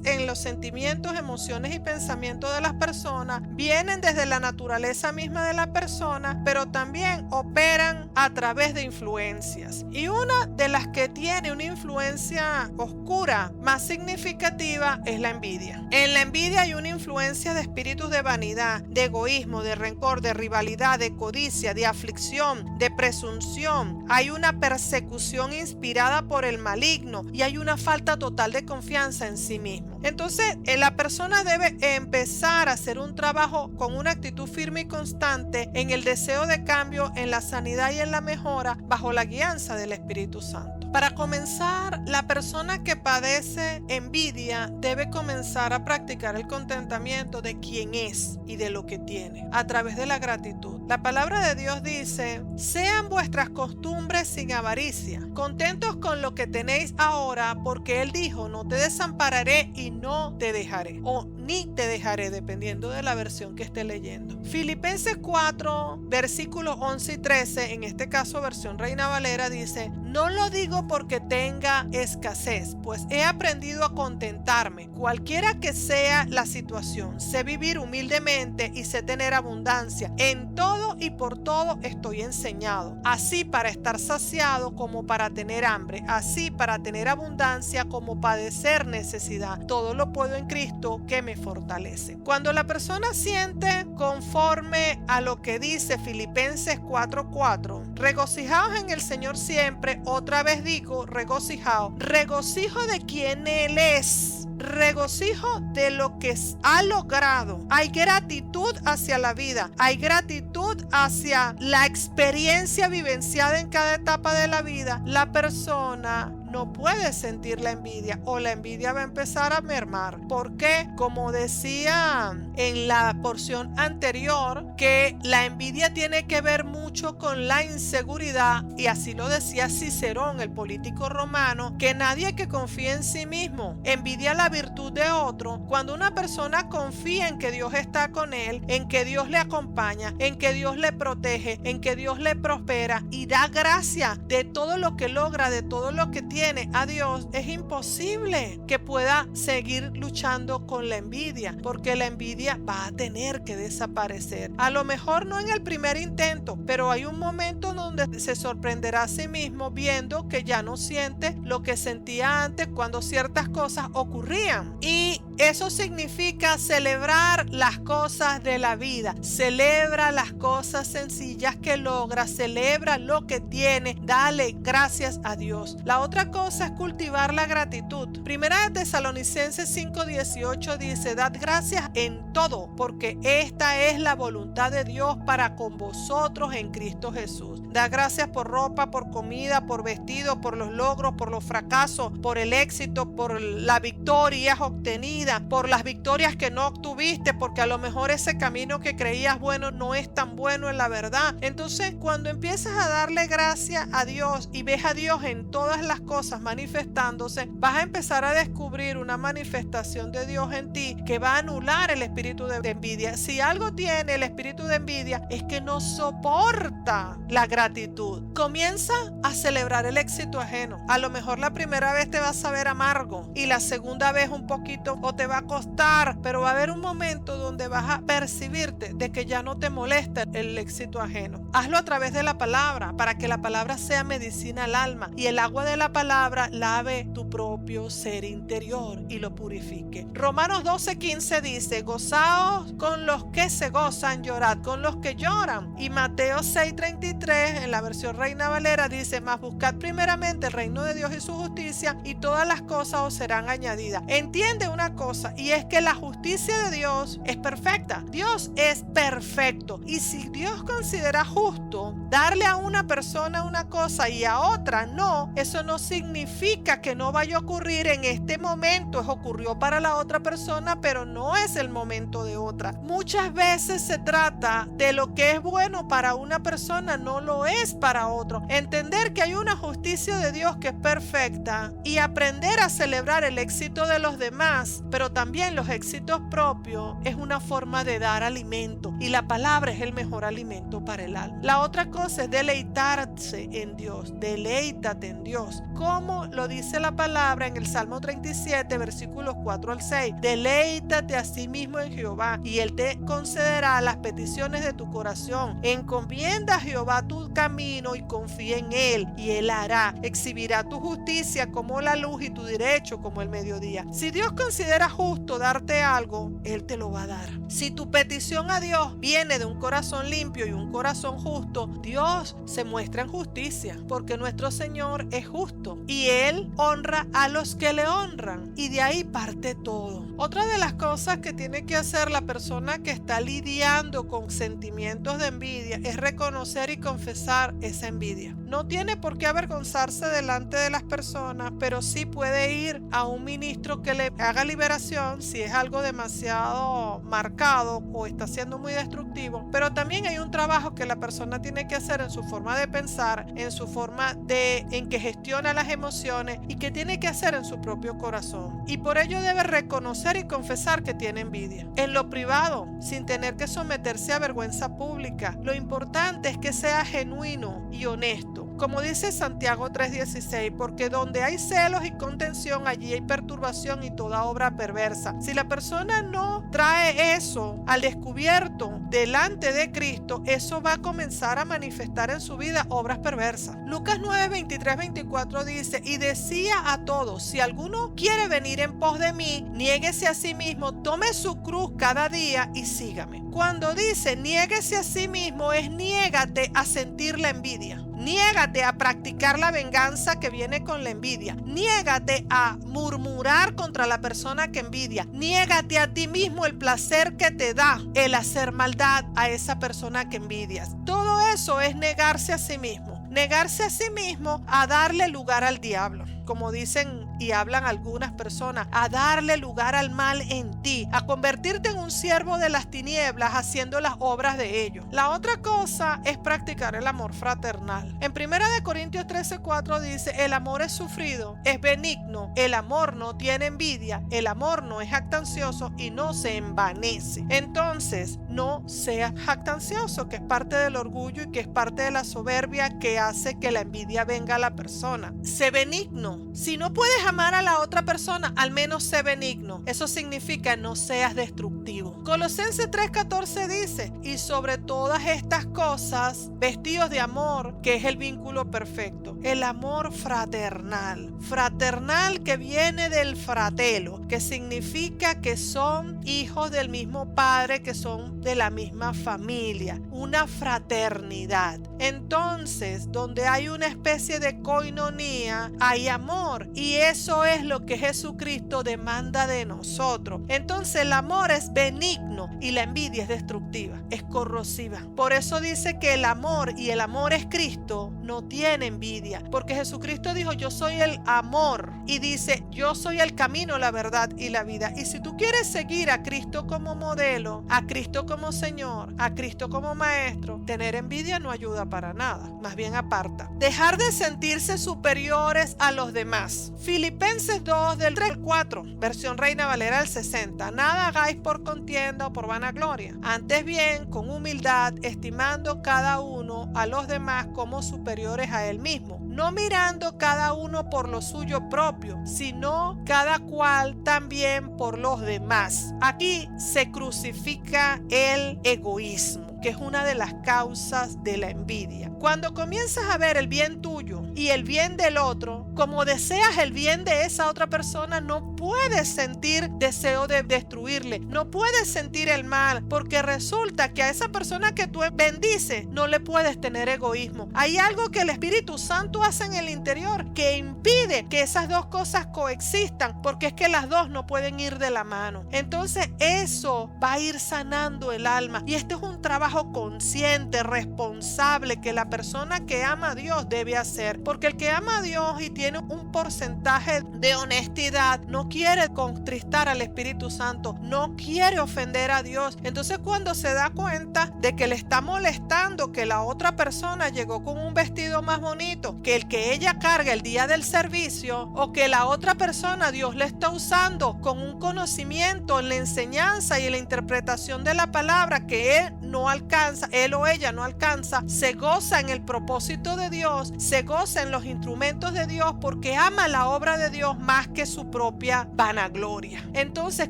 en los sentimientos, emociones y pensamientos de las personas vienen desde la naturaleza misma de la persona, pero también operan a través de influencias. Y una de las que tiene una influencia oscura más significativa es la envidia. En la envidia hay una influencia de espíritus de vanidad, de egoísmo, de rencor, de rivalidad, de codicia, de aflicción, de presunción. Hay una persecución inspirada por el maligno y hay una falta total de confianza en sí mismo. Entonces, la persona debe empezar a hacer un trabajo con una actitud firme y constante en el deseo de cambio, en la sanidad y en la mejora, bajo la guianza del Espíritu Santo. Para comenzar, la persona que padece envidia debe comenzar a practicar el contentamiento de quién es y de lo que tiene, a través de la gratitud. La palabra de Dios dice: sean vuestras costumbres sin avaricia, contentos con lo que tenéis ahora, porque Él dijo: no te desampararé y no te dejaré, o ni te dejaré, dependiendo de la versión que esté leyendo. Filipenses 4, versículos 11 y 13, en este caso versión Reina Valera, dice: no lo digo porque tenga escasez, pues he aprendido a contentarme, cualquiera que sea la situación. Sé vivir humildemente y sé tener abundancia. En todo y por todo estoy enseñado, así para estar saciado como para tener hambre, así para tener abundancia como padecer necesidad. Todo lo puedo en Cristo que me fortalece. Cuando la persona siente conforme a lo que dice Filipenses 4:4, regocijaos en el Señor siempre. Otra vez digo, regocijaos. Regocijo de quien Él es, regocijo de lo que ha logrado. Hay gratitud hacia la vida, hay gratitud hacia la experiencia vivenciada en cada etapa de la vida. La persona no puedes sentir la envidia o la envidia va a empezar a mermar. ¿Por qué? Como decía en la porción anterior, que la envidia tiene que ver mucho con la inseguridad, y así lo decía Cicerón, el político romano, que nadie que confíe en sí mismo envidia la virtud de otro. Cuando una persona confía en que Dios está con él, en que Dios le acompaña, en que Dios le protege, en que Dios le prospera y da gracia de todo lo que logra, de todo lo que tiene a Dios, es imposible que pueda seguir luchando con la envidia, porque la envidia va a tener que desaparecer. A lo mejor no en el primer intento, pero hay un momento donde se sorprenderá a sí mismo viendo que ya no siente lo que sentía antes cuando ciertas cosas ocurrían. Y eso significa celebrar las cosas de la vida. Celebra las cosas sencillas que logra, celebra lo que tiene, dale gracias a Dios. La otra cosa es cultivar la gratitud. Primera de Tesalonicenses 5:18 dice: dad gracias en todo, porque esta es la voluntad de Dios para con vosotros en Cristo Jesús. Da gracias por ropa, por comida, por vestido, por los logros, por los fracasos, por el éxito, por la victoria obtenida, por las victorias que no obtuviste, porque a lo mejor ese camino que creías bueno no es tan bueno en la verdad. Entonces, cuando empiezas a darle gracias a Dios y ves a Dios en todas las cosas manifestándose, vas a empezar a descubrir una manifestación de Dios en ti que va a anular el espíritu de envidia. Si algo tiene el espíritu de envidia, es que no soporta la gratitud. Comienza a celebrar el éxito ajeno. A lo mejor la primera vez te vas a saber amargo y la segunda vez un poquito o te va a costar, pero va a haber un momento donde vas a percibirte de que ya no te molesta el éxito ajeno. Hazlo a través de la palabra, para que la palabra sea medicina al alma y el agua de la palabra lave tu propio ser interior y lo purifique. Romanos 12:15 dice: gozaos con los que se gozan, llorad con los que lloran. Y Mateo 6:33 en la versión Reina Valera dice: mas buscad primeramente el reino de Dios y su justicia, y todas las cosas os serán añadidas. Entiende una cosa, y es que la justicia de Dios es perfecta. Dios es perfecto, y si Dios considera justo darle a una persona una cosa y a otra no, eso no significa que no vaya a ocurrir en este momento. Ocurrió para la otra persona, pero no es el momento de otra. Muchas veces se trata de lo que es bueno para una persona, no lo es para otro. Entender que hay una justicia de Dios que es perfecta y aprender a celebrar el éxito de los demás, pero también los éxitos propios, es una forma de dar alimento, y la palabra es el mejor alimento para el alma. La otra cosa es deleitarse en Dios. Deleítate en Dios, como lo dice la palabra en el Salmo 37 versículos 4 al 6. Deleítate a sí mismo en Jehová, y Él te concederá las peticiones de tu corazón. Encomienda a Jehová tu camino y confía en Él, y Él hará. Exhibirá tu justicia como la luz y tu derecho como el mediodía. Si Dios considera justo darte algo, Él te lo va a dar. Si tu petición a Dios viene de un corazón limpio y un corazón justo, Dios se muestra en justicia, porque nuestro Señor es justo y Él honra a los que le honran, y de ahí parte todo. Otra de las cosas que tiene que hacer la persona que está lidiando con sentimientos de envidia es reconocer y confesar esa envidia. No tiene por qué avergonzarse delante de las personas, pero sí puede ir a un ministro que le haga liberación si es algo demasiado marcado o está siendo muy destructivo. Pero también hay un trabajo que la persona tiene que hacer en su forma de pensar, en su forma en que gestiona las emociones, y que tiene que hacer en su propio corazón. Y por ello debe reconocer y confesar que tiene envidia en lo privado, sin tener que someterse a vergüenza pública. Lo importante es que sea genuino y honesto. Como dice Santiago 3:16, porque donde hay celos y contención, allí hay perturbación y toda obra perversa. Si la persona no trae eso al descubierto delante de Cristo, eso va a comenzar a manifestar en su vida obras perversas. Lucas 9:23-24 dice: y decía a todos: si alguno quiere venir en pos de mí, niéguese a sí mismo, tome su cruz cada día y sígame. Cuando dice niéguese a sí mismo, es niégate a sentir la envidia. Niégate a practicar la venganza que viene con la envidia. Niégate a murmurar contra la persona que envidia. Niégate a ti mismo el placer que te da el hacer maldad a esa persona que envidias. Todo eso es negarse a sí mismo. Negarse a sí mismo a darle lugar al diablo. como dicen y hablan algunas personas, a darle lugar al mal en ti, a convertirte en un siervo de las tinieblas haciendo las obras de ellos. La otra cosa es practicar el amor fraternal. En 1 Corintios 13:4 dice, el amor es sufrido, es benigno, el amor no tiene envidia, el amor no es jactancioso y no se envanece. Entonces, no seas jactancioso, que es parte del orgullo y que es parte de la soberbia que hace que la envidia venga a la persona. Sé benigno. Si no puedes amar a la otra persona, al menos sé benigno. Eso significa no seas destructivo. Colosenses 3:14 dice, y sobre todas estas cosas, vestidos de amor, que es el vínculo perfecto. El amor fraternal. Fraternal que viene del fratelo, que significa que son hijos del mismo padre, que son de la misma familia. Una fraternidad. Entonces, donde hay una especie de coinonía, hay amor. Y eso es lo que Jesucristo demanda de nosotros. Entonces, el amor es benigno y la envidia es destructiva, es corrosiva. Por eso dice que el amor, y el amor es Cristo, no tiene envidia. Porque Jesucristo dijo, yo soy el amor. Y dice, yo soy el camino, la verdad y la vida. Y si tú quieres seguir a Cristo como modelo, a Cristo como Señor, a Cristo como Maestro, tener envidia no ayuda para nada, más bien aparta. Dejar de sentirse superiores a los demás. Filipenses 2 del 3 al 4, versión Reina Valera del 60. Nada hagáis por contienda o por vanagloria, antes bien con humildad, estimando cada uno a los demás como superiores a él mismo, no mirando cada uno por lo suyo propio, sino cada cual también por los demás. Aquí se crucifica el egoísmo, que es una de las causas de la envidia. Cuando comienzas a ver el bien tuyo y el bien del otro, como deseas el bien de esa otra persona, no puedes sentir deseo de destruirle, no puedes sentir el mal, porque resulta que a esa persona que tú bendices no le puedes tener egoísmo. Hay algo que el Espíritu Santo hace en el interior que impide que esas dos cosas coexistan, porque es que las dos no pueden ir de la mano. Entonces eso va a ir sanando el alma, y este es un trabajo consciente, responsable, que la persona que ama a Dios debe hacer, porque el que ama a Dios y tiene un porcentaje de honestidad no quiere contristar al Espíritu Santo, no quiere ofender a Dios. Entonces cuando se da cuenta de que le está molestando que la otra persona llegó con un vestido más bonito que el que ella carga el día del servicio, o que la otra persona Dios le está usando con un conocimiento en la enseñanza y en la interpretación de la palabra que él no alcanza, él o ella no alcanza, se goza en el propósito de Dios, se goza en los instrumentos de Dios, porque ama la obra de Dios más que su propia vanagloria. Entonces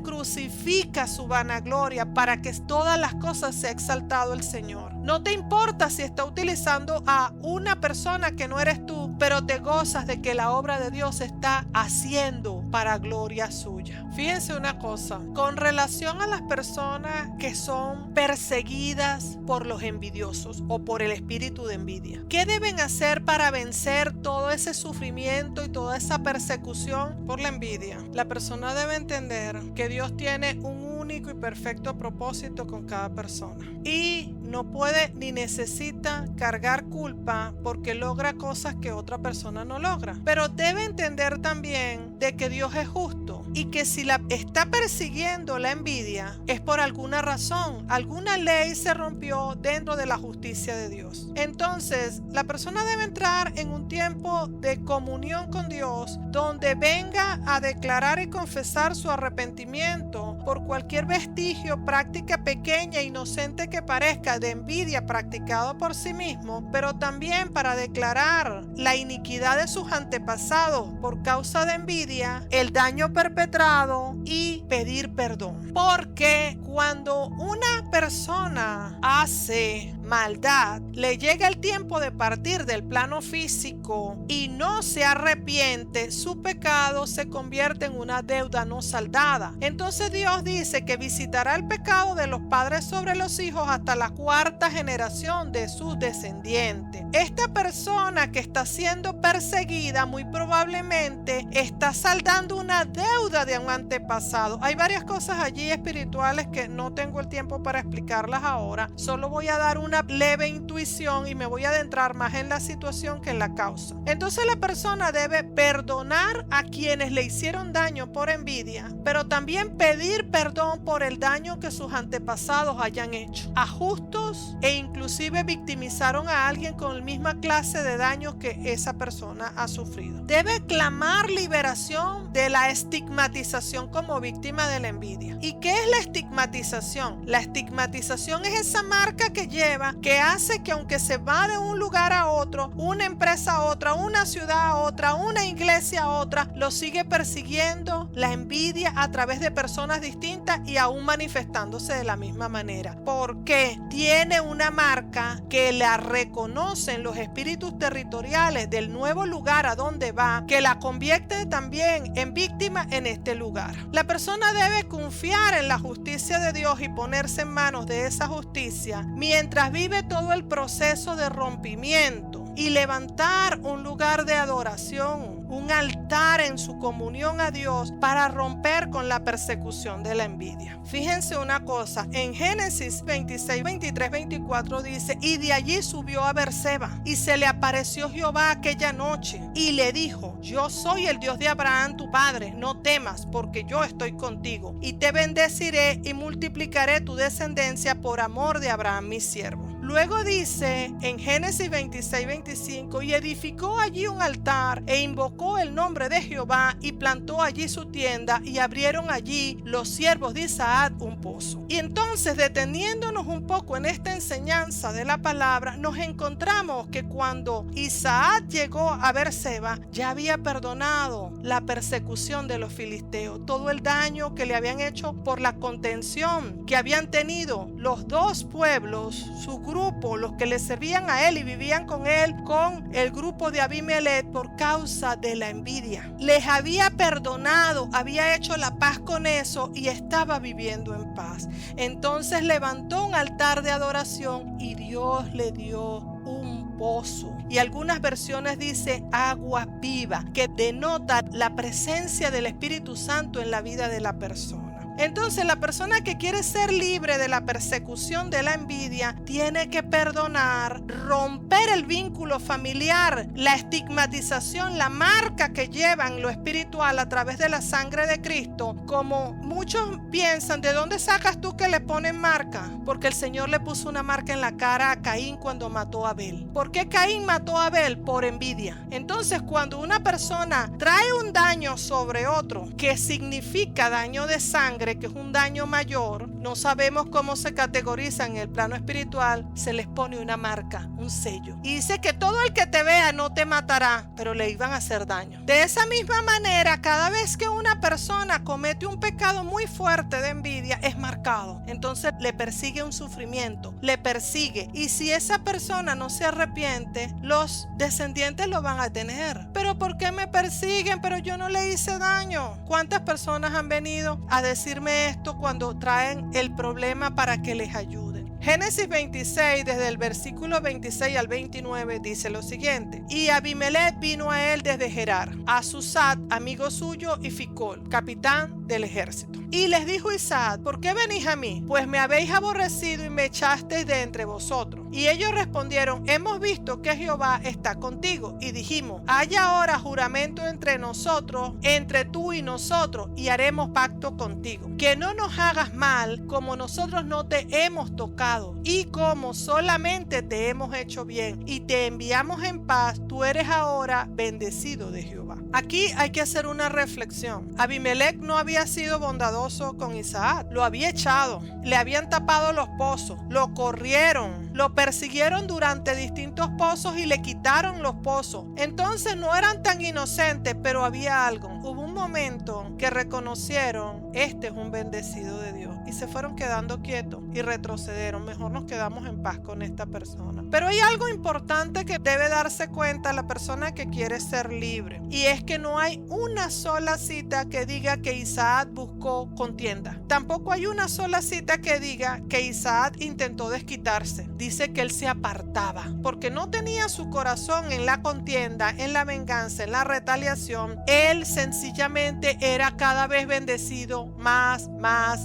crucifica su vanagloria para que todas las cosas sea exaltado el Señor. No te importa si está utilizando a una persona que no eres tú, pero te gozas de que la obra de Dios se está haciendo para gloria suya. Fíjense una cosa, con relación a las personas que son perseguidas por los envidiosos o por el espíritu de envidia, ¿qué deben hacer para vencer todo ese sufrimiento y toda esa persecución por la envidia? La persona debe entender que Dios tiene un único y perfecto propósito con cada persona, y no puede ni necesita cargar culpa porque logra cosas que otra persona no logra. Pero debe entender también de que Dios es justo, y que si la está persiguiendo la envidia es por alguna razón, alguna ley se rompió dentro de la justicia de Dios. Entonces la persona debe entrar en un tiempo de comunión con Dios, donde venga a declarar y confesar su arrepentimiento por cualquier vestigio, práctica pequeña, inocente que parezca, de envidia practicado por sí mismo, pero también para declarar la iniquidad de sus antepasados por causa de envidia, el daño perpetrado, y pedir perdón. Porque cuando una persona hace maldad, le llega el tiempo de partir del plano físico y no se arrepiente, su pecado se convierte en una deuda no saldada. Entonces Dios dice que visitará el pecado de los padres sobre los hijos hasta la cuarta generación de sus descendientes. Esta persona que está siendo perseguida muy probablemente está saldando una deuda de un antepasado. Hay varias cosas allí espirituales que no tengo el tiempo para explicarlas ahora. Solo voy a dar una una leve intuición y me voy a adentrar más en la situación que en la causa. Entonces la persona debe perdonar a quienes le hicieron daño por envidia, pero también pedir perdón por el daño que sus antepasados hayan hecho, a justos e inclusive victimizaron a alguien con la misma clase de daño que esa persona ha sufrido. Debe clamar liberación de la estigmatización como víctima de la envidia. ¿Y qué es la estigmatización? La estigmatización es esa marca que lleva, que hace que aunque se va de un lugar a otro, una empresa a otra, una ciudad a otra, una iglesia a otra, lo sigue persiguiendo la envidia a través de personas distintas y aún manifestándose de la misma manera. Porque tiene una marca que la reconocen los espíritus territoriales del nuevo lugar a donde va, que la convierte también en víctima en este lugar. La persona debe confiar en la justicia de Dios y ponerse en manos de esa justicia mientras vive todo el proceso de rompimiento y levantar un lugar de adoración, un altar en su comunión a Dios para romper con la persecución de la envidia. Fíjense una cosa, en Génesis 26, 23, 24 dice: y de allí subió a Berseba y se le apareció Jehová aquella noche y le dijo: yo soy el Dios de Abraham tu padre, no temas, porque yo estoy contigo y te bendeciré y multiplicaré tu descendencia por amor de Abraham mi siervo. Luego dice en Génesis 26, 25: y edificó allí un altar e invocó el nombre de Jehová y plantó allí su tienda y abrieron allí los siervos de Isaac un pozo. Y entonces, deteniéndonos un poco en esta enseñanza de la palabra, nos encontramos que cuando Isaac llegó a Berseba ya había perdonado la persecución de los filisteos, todo el daño que le habían hecho por la contención que habían tenido los dos pueblos, su grupo, los que le servían a él y vivían con él, con el grupo de Abimelech, por causa de la envidia. Les había perdonado, había hecho la paz con eso y estaba viviendo en paz. Entonces levantó un altar de adoración y Dios le dio un pozo. Y algunas versiones dice agua viva, que denota la presencia del Espíritu Santo en la vida de la persona. Entonces la persona que quiere ser libre de la persecución de la envidia tiene que perdonar, romper el vínculo familiar, la estigmatización, la marca que llevan lo espiritual a través de la sangre de Cristo. Como muchos piensan, ¿de dónde sacas tú que le ponen marca? Porque el Señor le puso una marca en la cara a Caín cuando mató a Abel. ¿Por qué Caín mató a Abel? Por envidia. Entonces cuando una persona trae un daño sobre otro que significa daño de sangre, que es un daño mayor, no sabemos cómo se categoriza en el plano espiritual, se les pone una marca, un sello. Y dice que todo el que te vea no te matará, pero le iban a hacer daño. De esa misma manera, cada vez que una persona comete un pecado muy fuerte de envidia, es marcado. Entonces le persigue un sufrimiento, le persigue. Y si esa persona no se arrepiente, los descendientes lo van a tener. ¿Pero por qué me persiguen? Pero yo no le hice daño. ¿Cuántas personas han venido a decirme esto cuando traen el problema para que les ayude? Génesis 26, desde el versículo 26 al 29, dice lo siguiente: y Abimelech vino a él desde Gerar, a Susat, amigo suyo, y Ficol, capitán del ejército. Y les dijo Isaac: ¿por qué venís a mí? Pues me habéis aborrecido y me echasteis de entre vosotros. Y ellos respondieron: hemos visto que Jehová está contigo. Y dijimos: haya ahora juramento entre nosotros, entre tú y nosotros, y haremos pacto contigo, que no nos hagas mal, como nosotros no te hemos tocado, y como solamente te hemos hecho bien, y te enviamos en paz, tú eres ahora bendecido de Jehová. Aquí hay que hacer una reflexión. Abimelech no había sido bondadoso con Isaac, lo había echado, le habían tapado los pozos, lo corrieron, lo persiguieron durante distintos pozos y le quitaron los pozos. Entonces no eran tan inocentes, pero había algo. Hubo un momento que reconocieron: este es un bendecido de Dios, y se fueron quedando quietos y retrocedieron. Mejor nos quedamos en paz con esta persona. Pero hay algo importante que debe darse cuenta la persona que quiere ser libre, y es que no hay una sola cita que diga que Isaac buscó contienda. Tampoco hay una sola cita que diga que Isaac intentó desquitarse. Dice que él se apartaba porque no tenía su corazón en la contienda, en la venganza, en la retaliación. Él sencillamente obviamente era cada vez bendecido más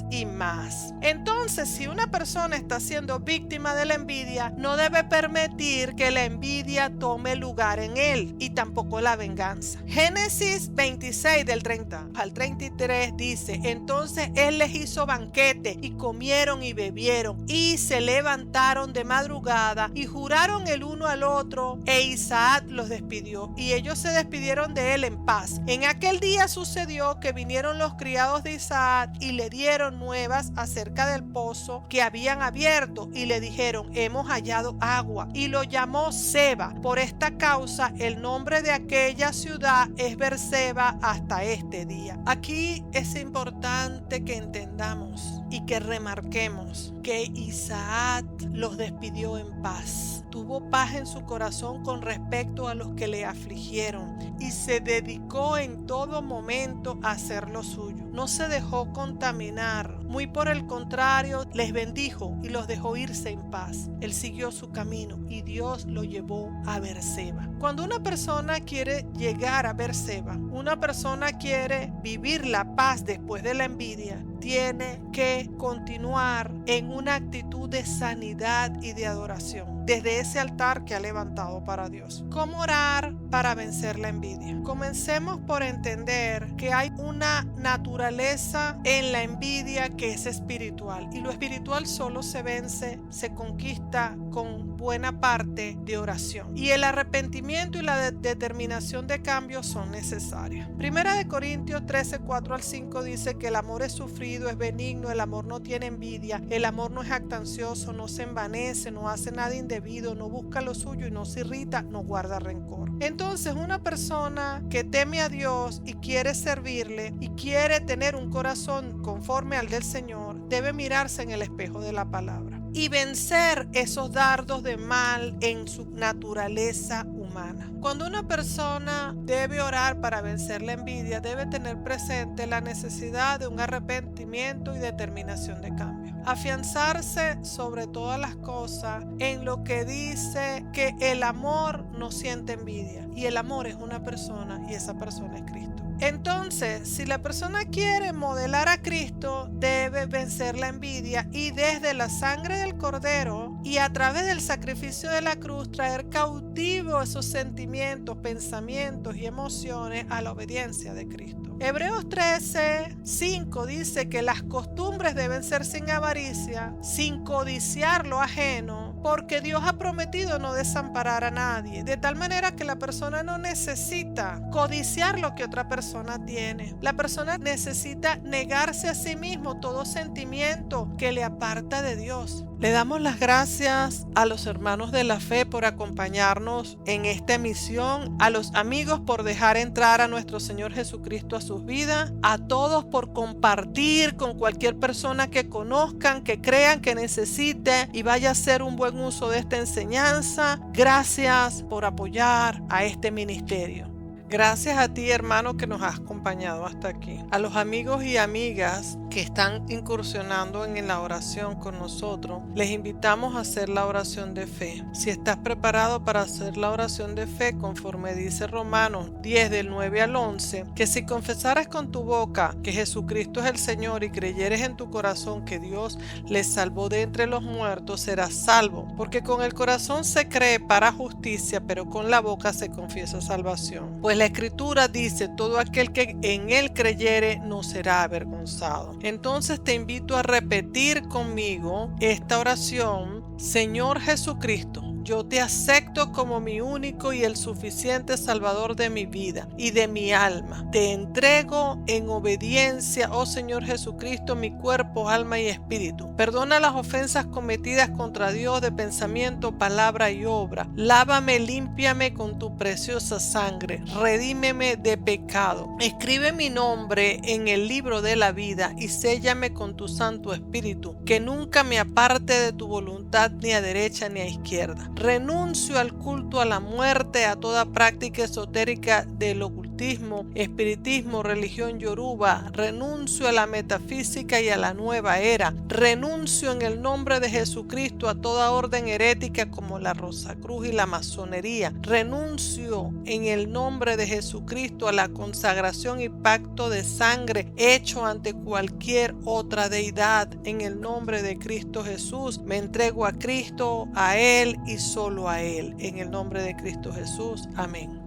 y más. Entonces, si una persona está siendo víctima de la envidia, no debe permitir que la envidia tome lugar en él, y tampoco la venganza. Génesis 26 del 30 al 33 dice: entonces él les hizo banquete y comieron y bebieron y se levantaron de madrugada y juraron el uno al otro, e Isaac los despidió y ellos se despidieron de él en paz. En aquel día sucedió que vinieron los criados de Isaac y le dieron nuevas acerca del pozo que habían abierto, y le dijeron: hemos hallado agua. Y lo llamó Seba. Por esta causa el nombre de aquella ciudad es Berseba hasta este día. Aquí es importante que entendamos y que remarquemos que Isaac los despidió en paz. Tuvo paz en su corazón con respecto a los que le afligieron y se dedicó en todo momento a hacer lo suyo. No se dejó contaminar, muy por el contrario, les bendijo y los dejó irse en paz. Él siguió su camino y Dios lo llevó a Berseba. Cuando una persona quiere llegar a Berseba, una persona quiere vivir la paz después de la envidia, tiene que continuar en una actitud de sanidad y de adoración desde ese altar que ha levantado para Dios. ¿Cómo orar para vencer la envidia? Comencemos por entender que hay una naturaleza en la envidia que es espiritual, y lo espiritual solo se vence, se conquista con buena parte de oración, y el arrepentimiento y la determinación de cambio son necesarias. Primera de Corintios 13, 4 al 5 dice que el amor es sufrido, es benigno, el amor no tiene envidia, el amor no es jactancioso, no se envanece, no hace nada indebido, no busca lo suyo y no se irrita, no guarda rencor. Entonces, una persona que teme a Dios y quiere servirle y quiere tener un corazón conforme al del Señor, debe mirarse en el espejo de la palabra y vencer esos dardos de mal en su naturaleza humana. Cuando una persona debe orar para vencer la envidia, debe tener presente la necesidad de un arrepentimiento y determinación de cambio. Afianzarse sobre todas las cosas en lo que dice que el amor no siente envidia, y el amor es una persona y esa persona es Cristo. Entonces, si la persona quiere modelar a Cristo, debe vencer la envidia y desde la sangre del Cordero y a través del sacrificio de la cruz traer cautivo esos sentimientos, pensamientos y emociones a la obediencia de Cristo. Hebreos 13, 5 dice que las costumbres deben ser sin avaricia, sin codiciar lo ajeno, porque Dios ha prometido no desamparar a nadie, de tal manera que la persona no necesita codiciar lo que otra persona tiene. La persona necesita negarse a sí mismo todo sentimiento que le aparta de Dios. Le damos las gracias a los hermanos de la fe por acompañarnos en esta emisión, a los amigos por dejar entrar a nuestro Señor Jesucristo a sus vidas, a todos por compartir con cualquier persona que conozcan, que crean que necesite y vaya a hacer un buen uso de esta enseñanza. Gracias por apoyar a este ministerio. Gracias a ti, hermano, que nos has acompañado hasta aquí. A los amigos y amigas que están incursionando en la oración con nosotros, les invitamos a hacer la oración de fe. Si estás preparado para hacer la oración de fe, conforme dice Romanos 10 del 9 al 11, que si confesaras con tu boca que Jesucristo es el Señor y creyeres en tu corazón que Dios les salvó de entre los muertos, serás salvo. Porque con el corazón se cree para justicia, pero con la boca se confiesa salvación. Pues la Escritura dice: todo aquel que en él creyere no será avergonzado. Entonces te invito a repetir conmigo esta oración. Señor Jesucristo, yo te acepto como mi único y el suficiente Salvador de mi vida y de mi alma. Te entrego en obediencia, oh Señor Jesucristo, mi cuerpo, alma y espíritu. Perdona las ofensas cometidas contra Dios de pensamiento, palabra y obra. Lávame, límpiame con tu preciosa sangre. Redímeme de pecado. Escribe mi nombre en el libro de la vida y séllame con tu Santo Espíritu, que nunca me aparte de tu voluntad ni a derecha ni a izquierda. Renuncio al culto a la muerte, a toda práctica esotérica del ocultismo ocultismo, espiritismo, religión yoruba. Renuncio a la metafísica y a la nueva era. Renuncio en el nombre de Jesucristo a toda orden herética como la Rosacruz y la masonería. Renuncio en el nombre de Jesucristo a la consagración y pacto de sangre hecho ante cualquier otra deidad. En el nombre de Cristo Jesús me entrego a Cristo, a Él y solo a Él. En el nombre de Cristo Jesús. Amén.